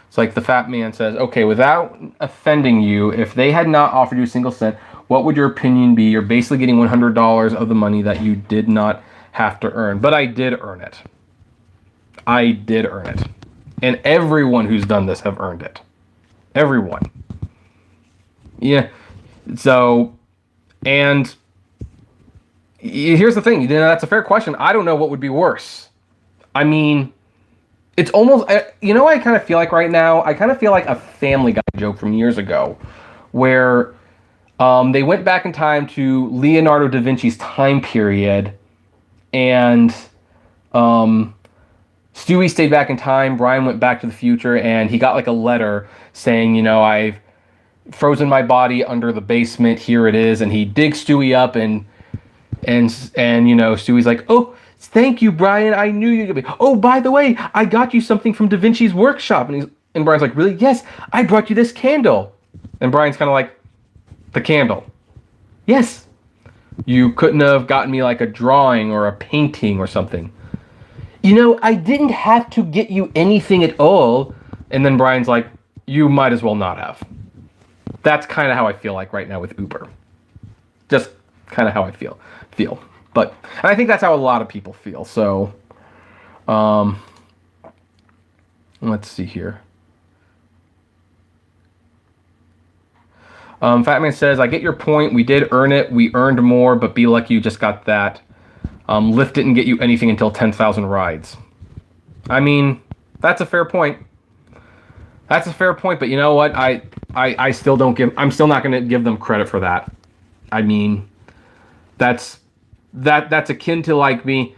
It's like the fat man says, okay, without offending you, if they had not offered you a single cent, what would your opinion be? You're basically getting $100 of the money that you did not have to earn. But I did earn it. I did earn it. And everyone who's done this have earned it. Everyone. Yeah. So, and here's the thing. That's a fair question. I don't know what would be worse. I mean, it's almost, I kind of feel like right now, I kind of feel like a Family Guy joke from years ago where they went back in time to Leonardo da Vinci's time period and Stewie stayed back in time, Brian went back to the future, and he got like a letter saying, I've frozen my body under the basement, here it is, and he digs Stewie up and Stewie's like, oh, thank you, Brian, I knew you'd be, oh, by the way, I got you something from Da Vinci's workshop, and Brian's like, really? Yes, I brought you this candle. And Brian's kind of like, the candle. Yes. You couldn't have gotten me like a drawing or a painting or something. I didn't have to get you anything at all. And then Brian's like, you might as well not have. That's kind of how I feel like right now with Uber. Just kind of how I feel. But, and I think that's how a lot of people feel. So, let's see here. Fat Man says, I get your point. We did earn it. We earned more, but be lucky you just got that. Lyft didn't get you anything until 10,000 rides. I mean, that's a fair point. That's a fair point, but you know what? I still don't give, I'm still not going to give them credit for that. I mean, that's akin to like me.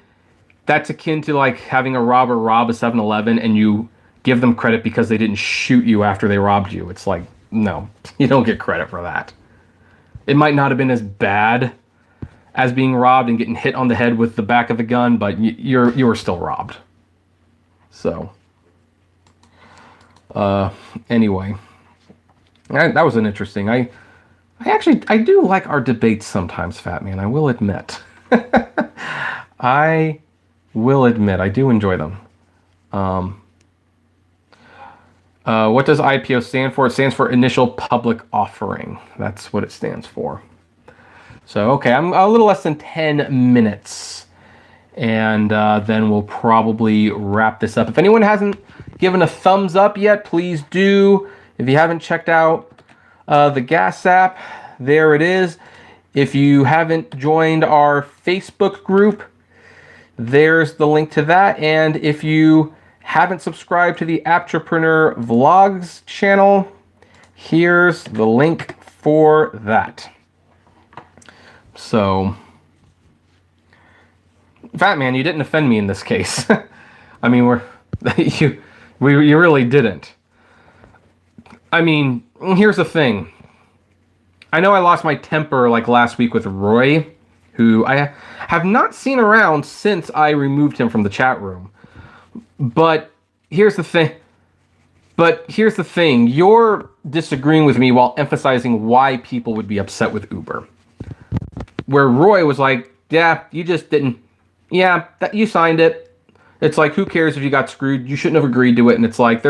That's akin to like having a robber rob a 7-Eleven and you give them credit because they didn't shoot you after they robbed you. It's like, no, you don't get credit for that. It might not have been as bad as being robbed and getting hit on the head with the back of the gun, but you were still robbed. So, anyway, that was an interesting. I do like our debates sometimes, Fat Man. I will admit. I will admit I do enjoy them. What does IPO stand for? It stands for Initial Public Offering. That's what it stands for. So, okay, I'm a little less than 10 minutes. And then we'll probably wrap this up. If anyone hasn't given a thumbs up yet, please do. If you haven't checked out the Gas app, there it is. If you haven't joined our Facebook group, there's the link to that. And if you haven't subscribed to the Apptrepreneur Vlogs channel, here's the link for that. So, Fat Man, you didn't offend me in this case. I mean, you really didn't. I mean, here's the thing. I know I lost my temper like last week with Roy, who I have not seen around since I removed him from the chat room. But here's the thing. You're disagreeing with me while emphasizing why people would be upset with Uber. Where Roy was like, yeah, you just didn't. Yeah, that you signed it. It's like, who cares if you got screwed? You shouldn't have agreed to it. And it's like,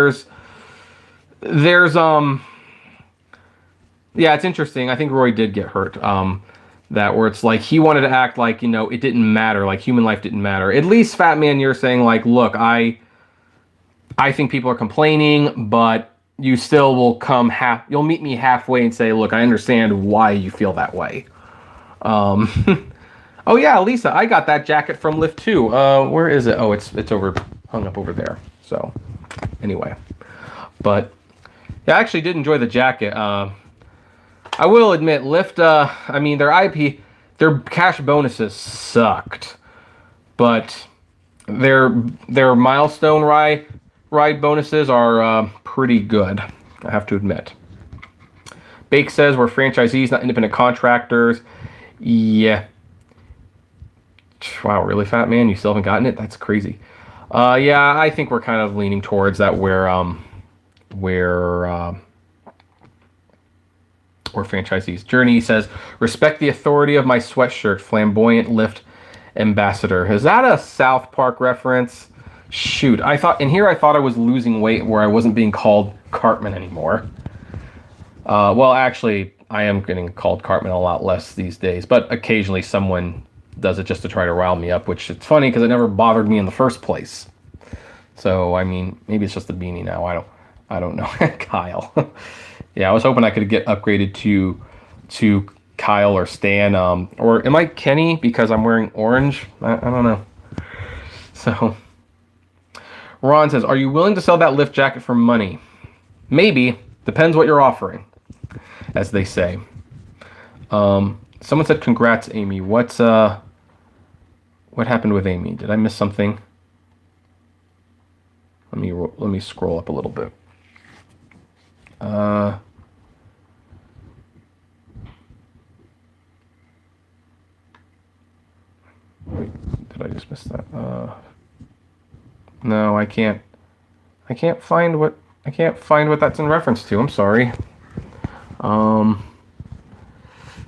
yeah, it's interesting. I think Roy did get hurt. That where it's like, he wanted to act like, it didn't matter. Like human life didn't matter. At least, Fat Man, you're saying like, look, I think people are complaining, but you still will you'll meet me halfway and say, look, I understand why you feel that way. Oh yeah, Lisa, I got that jacket from Lyft too. Where is it? Oh, it's hung up over there. So, anyway, but yeah, I actually did enjoy the jacket. I will admit, Lyft, I mean, their cash bonuses sucked, but their milestone ride bonuses are pretty good, I have to admit. Bake says we're franchisees, not independent contractors. Yeah. Wow, really, Fat Man? You still haven't gotten it? That's crazy. Yeah, I think we're kind of leaning towards that we're franchisees. Journey says, respect the authority of my sweatshirt, flamboyant Lyft ambassador. Is that a South Park reference? Shoot, I thought I was losing weight where I wasn't being called Cartman anymore. Well, actually, I am getting called Cartman a lot less these days, but occasionally someone does it just to try to rile me up, which is funny because it never bothered me in the first place. So, I mean, maybe it's just a beanie now. I don't know. Kyle. Yeah, I was hoping I could get upgraded to Kyle or Stan, or am I Kenny because I'm wearing orange? I don't know. So, Ron says, are you willing to sell that Lyft jacket for money? Maybe. Depends what you're offering, as they say. Someone said, congrats, Amy. What happened with Amy? Did I miss something? Let me scroll up a little bit. Wait, did I just miss that? No, I can't find what that's in reference to. I'm sorry.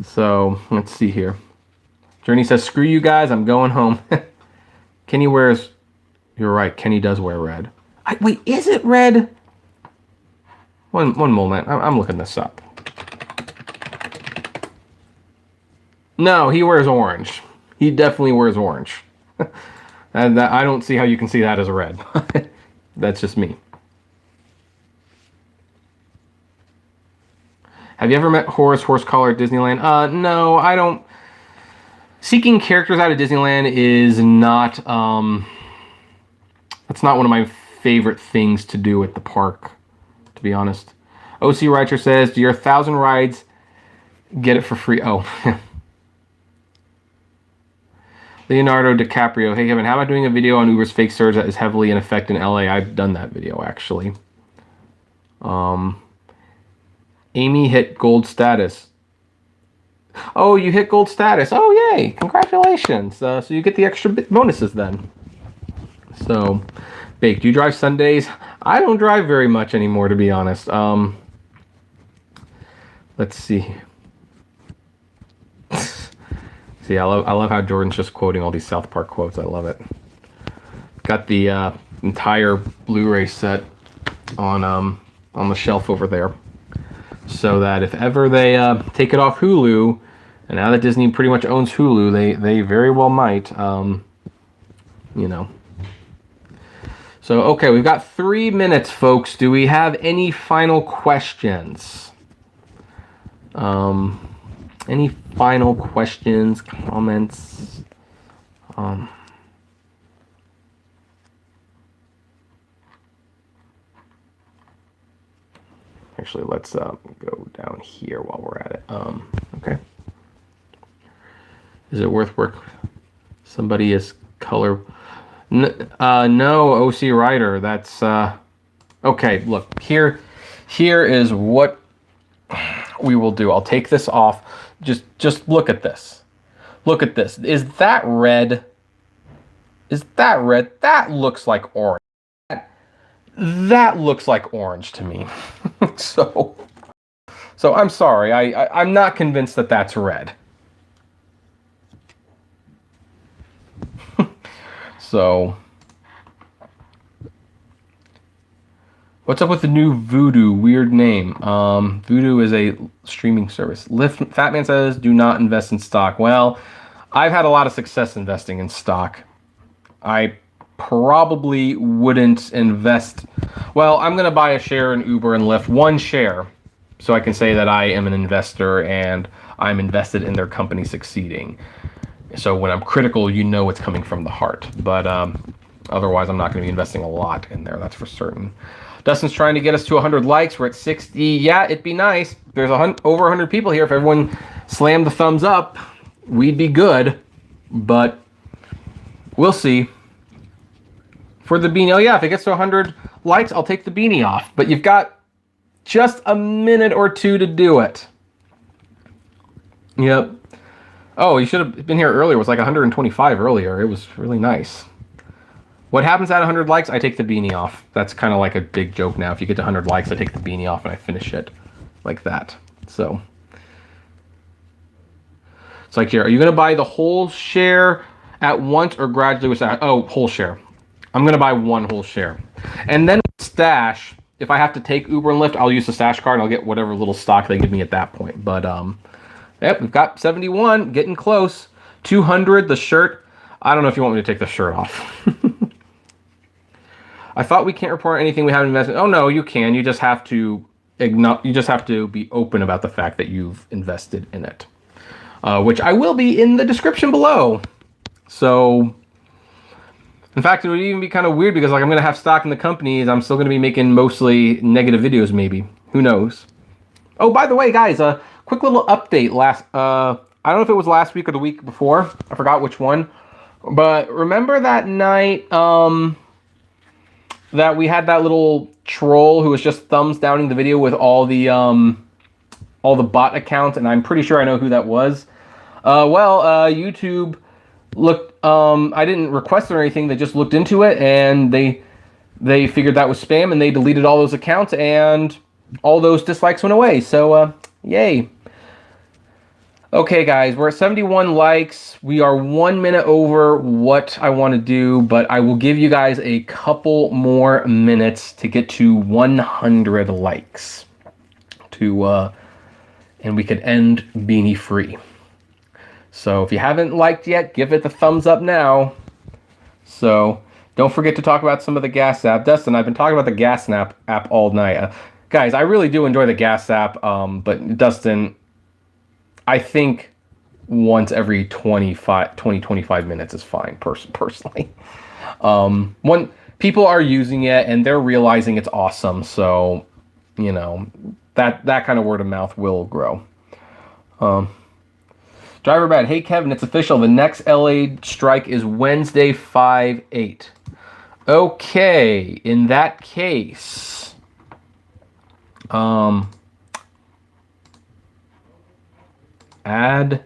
So let's see here. Journey says, screw you guys, I'm going home. Kenny wears, you're right, Kenny does wear red. Wait, is it red? One moment, I'm looking this up. No, he wears orange. He definitely wears orange. And I don't see how you can see that as red. That's just me. Have you ever met Horace Horsecollar at Disneyland? No, I don't. Seeking characters out of Disneyland is not, that's not one of my favorite things to do at the park, to be honest. OC Writer says, do your 1,000 rides get it for free? Oh. Leonardo DiCaprio. Hey, Kevin, how about doing a video on Uber's fake surge that is heavily in effect in LA? I've done that video, actually. Amy hit gold status. Oh, you hit gold status. Oh, yay. Congratulations. So you get the extra bonuses then. So, Bake, do you drive Sundays? I don't drive very much anymore, to be honest. Let's see. See, I love how Jordan's just quoting all these South Park quotes. I love it. Got the entire Blu-ray set on the shelf over there, so that if ever they take it off Hulu, and now that Disney pretty much owns Hulu, they very well might, you know. So, okay, we've got 3 minutes, folks. Do we have any final questions? Any final questions, comments? Actually, let's go down here while we're at it. Okay. Is it worth work? Somebody is color. No, OC Rider. That's okay. Look, here is what we will do. I'll take this off. Just look at this. Look at this. Is that red? Is that red? That looks like orange. That looks like orange to me. So I'm sorry. I'm not convinced that that's red. So, what's up with the new Voodoo? Weird name. Voodoo is a streaming service. Lyft, Fatman says, do not invest in stock. Well, I've had a lot of success investing in stock. I probably wouldn't invest. Well, I'm going to buy a share in Uber and Lyft, 1 share, so I can say that I am an investor and I'm invested in their company succeeding. So when I'm critical, you know it's coming from the heart. But otherwise, I'm not going to be investing a lot in there, that's for certain. Dustin's trying to get us to 100 likes. We're at 60. Yeah, it'd be nice. There's over 100 people here. If everyone slammed the thumbs up, we'd be good. But we'll see. For the beanie, oh yeah, if it gets to 100 likes, I'll take the beanie off. But you've got just a minute or two to do it. Yep. Oh, you should have been here earlier. It was like 125 earlier. It was really nice. What happens at 100 likes? I take the beanie off. That's kind of like a big joke now. If you get to 100 likes, I take the beanie off and I finish it like that. So it's like here. Are you going to buy the whole share at once or gradually with that? Oh, whole share. I'm going to buy one whole share. And then Stash, if I have to take Uber and Lyft, I'll use the Stash card and I'll get whatever little stock they give me at that point. But yep, we've got 71, getting close. 200, the shirt. I don't know if you want me to take the shirt off. I thought we can't report anything we haven't invested. Oh no, you can. You just have to be open about the fact that you've invested in it, which I will be in the description below. So, in fact, it would even be kind of weird because like I'm going to have stock in the companies. I'm still going to be making mostly negative videos, maybe. Who knows? Oh, by the way, guys, a quick little update. I don't know if it was last week or the week before. I forgot which one. But remember that night that we had that little troll who was just thumbs downing the video with all the bot accounts, and I'm pretty sure I know who that was. YouTube looked. I didn't request it or anything. They just looked into it and they figured that was spam and they deleted all those accounts and all those dislikes went away. So yay. Okay, guys, we're at 71 likes. We are 1 minute over what I want to do, but I will give you guys a couple more minutes to get to 100 likes and we could end beanie free. So if you haven't liked yet, give it the thumbs up now. So don't forget to talk about some of the Gas app. Dustin, I've been talking about the Gas app all night. Guys, I really do enjoy the Gas app, but Dustin, I think once every 25 minutes is fine, personally. When people are using it and they're realizing it's awesome, so, you know, that kind of word of mouth will grow. Driver Bad, hey Kevin, it's official. The next LA strike is Wednesday, 5/8. Okay, in that case, add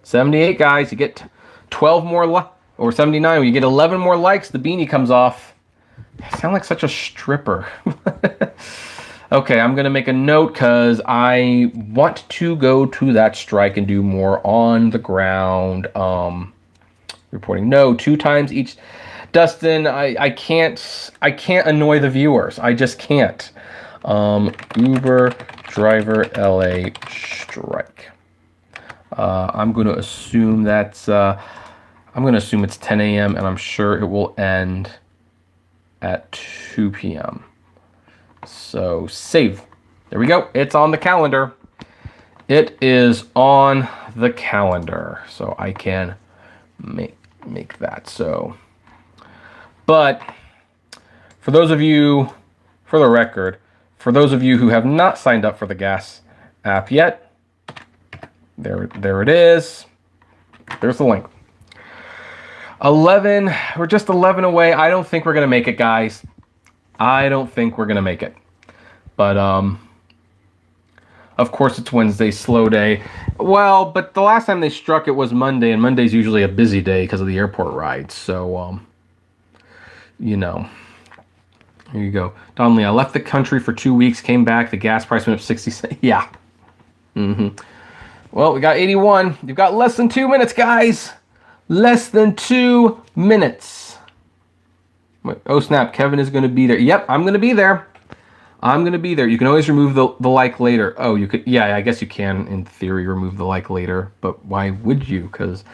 78, guys. You get 12 more or 79. When you get 11 more likes, the beanie comes off. I sound like such a stripper. Okay, I'm gonna make a note because I want to go to that strike and do more on the ground reporting. No, 2 times each. Dustin, I can't annoy the viewers. I just can't. Uber driver LA strike. I'm going to assume that's it's 10 a.m. and I'm sure it will end at 2 p.m. So save. There we go. It's on the calendar. It is on the calendar. So I can make that. So, but for those of you, for the record, for those of you who have not signed up for the Gas app yet, there it is. There's the link. 11, we're just 11 away. I don't think we're going to make it, guys. I don't think we're going to make it. But, of course, it's Wednesday, slow day. Well, but the last time they struck it was Monday, and Monday's usually a busy day because of the airport rides. So, you know. Here you go. Donnelly, I left the country for 2 weeks, came back, the gas price went up 60 cents. Yeah. Well, we got 81. You've got less than 2 minutes, guys. Less than 2 minutes. Wait, oh, snap. Kevin is going to be there. Yep, I'm going to be there. I'm going to be there. You can always remove the like later. Oh, you could. Yeah, I guess you can, in theory, remove the like later. But why would you? Because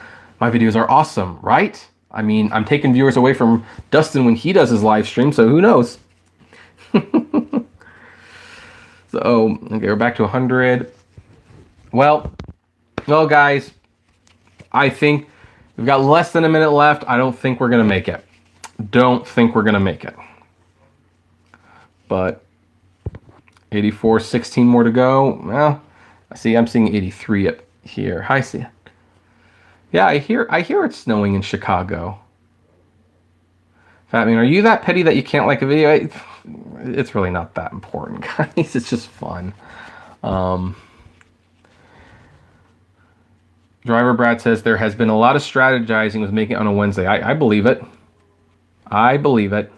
my videos are awesome, right? I mean, I'm taking viewers away from Dustin when he does his live stream, so who knows? So, okay, we're back to 100. Well, guys, I think we've got less than a minute left. I don't think we're going to make it. Don't think we're going to make it. but 84, 16 more to go. Well, I see I'm seeing 83 up here. Hi, see. Yeah, I hear it's snowing in Chicago. Fatman, are you that petty that you can't like a video? It's really not that important, guys. It's just fun. Driver Brad says there has been a lot of strategizing with making it on a Wednesday. I believe it. I believe it.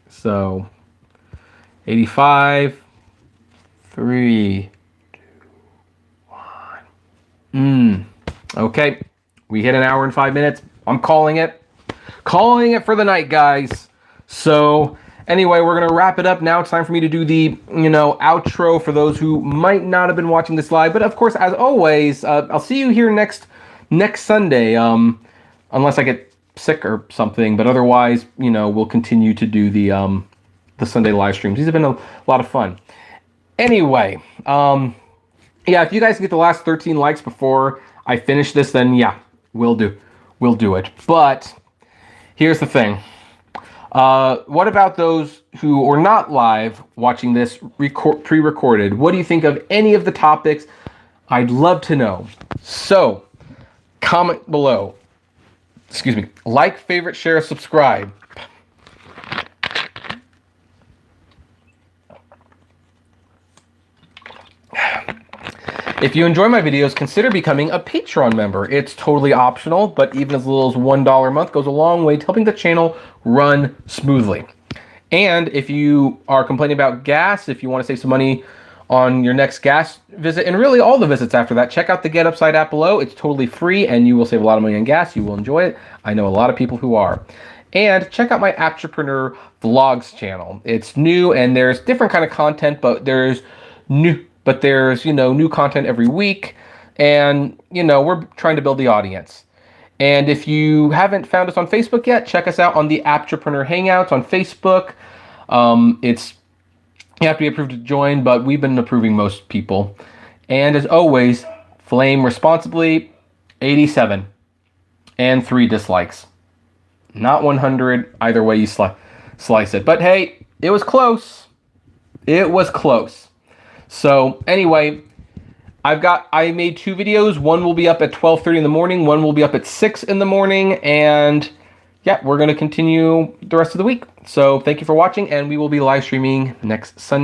So, 85, 3, 2, 1. Okay, we hit an hour and 5 minutes. I'm calling it. Calling it for the night, guys. So, anyway, we're going to wrap it up. Now it's time for me to do the, outro for those who might not have been watching this live. But, of course, as always, I'll see you here next Sunday, unless I get sick or something. But otherwise, we'll continue to do the Sunday live streams. These have been a lot of fun. Anyway, yeah, if you guys get the last 13 likes before I finish this, then, yeah, we'll do it. But here's the thing. What about those who are not live watching this pre-recorded? What do you think of any of the topics? I'd love to know. So, comment below. Excuse me. Like, favorite, share, subscribe. If you enjoy my videos, consider becoming a Patreon member. It's totally optional, but even as little as $1 a month goes a long way to helping the channel run smoothly. And if you are complaining about gas, if you want to save some money on your next gas visit, and really all the visits after that, check out the Get Upside app below. It's totally free, and you will save a lot of money on gas. You will enjoy it. I know a lot of people who are. And check out my Apptrepreneur Vlogs channel. It's new, and there's different kind of content, but there's new content every week, and we're trying to build the audience. And if you haven't found us on Facebook yet, check us out on the Apptrepreneur Hangouts on Facebook. You have to be approved to join, but we've been approving most people. And as always, flame responsibly. 87 and 3 dislikes, not 100. Either way you slice it. But hey, it was close. It was close. So anyway, I made 2 videos. One will be up at 12:30 in the morning. One will be up at 6 in the morning. And yeah, we're going to continue the rest of the week. So thank you for watching, and we will be live streaming next Sunday.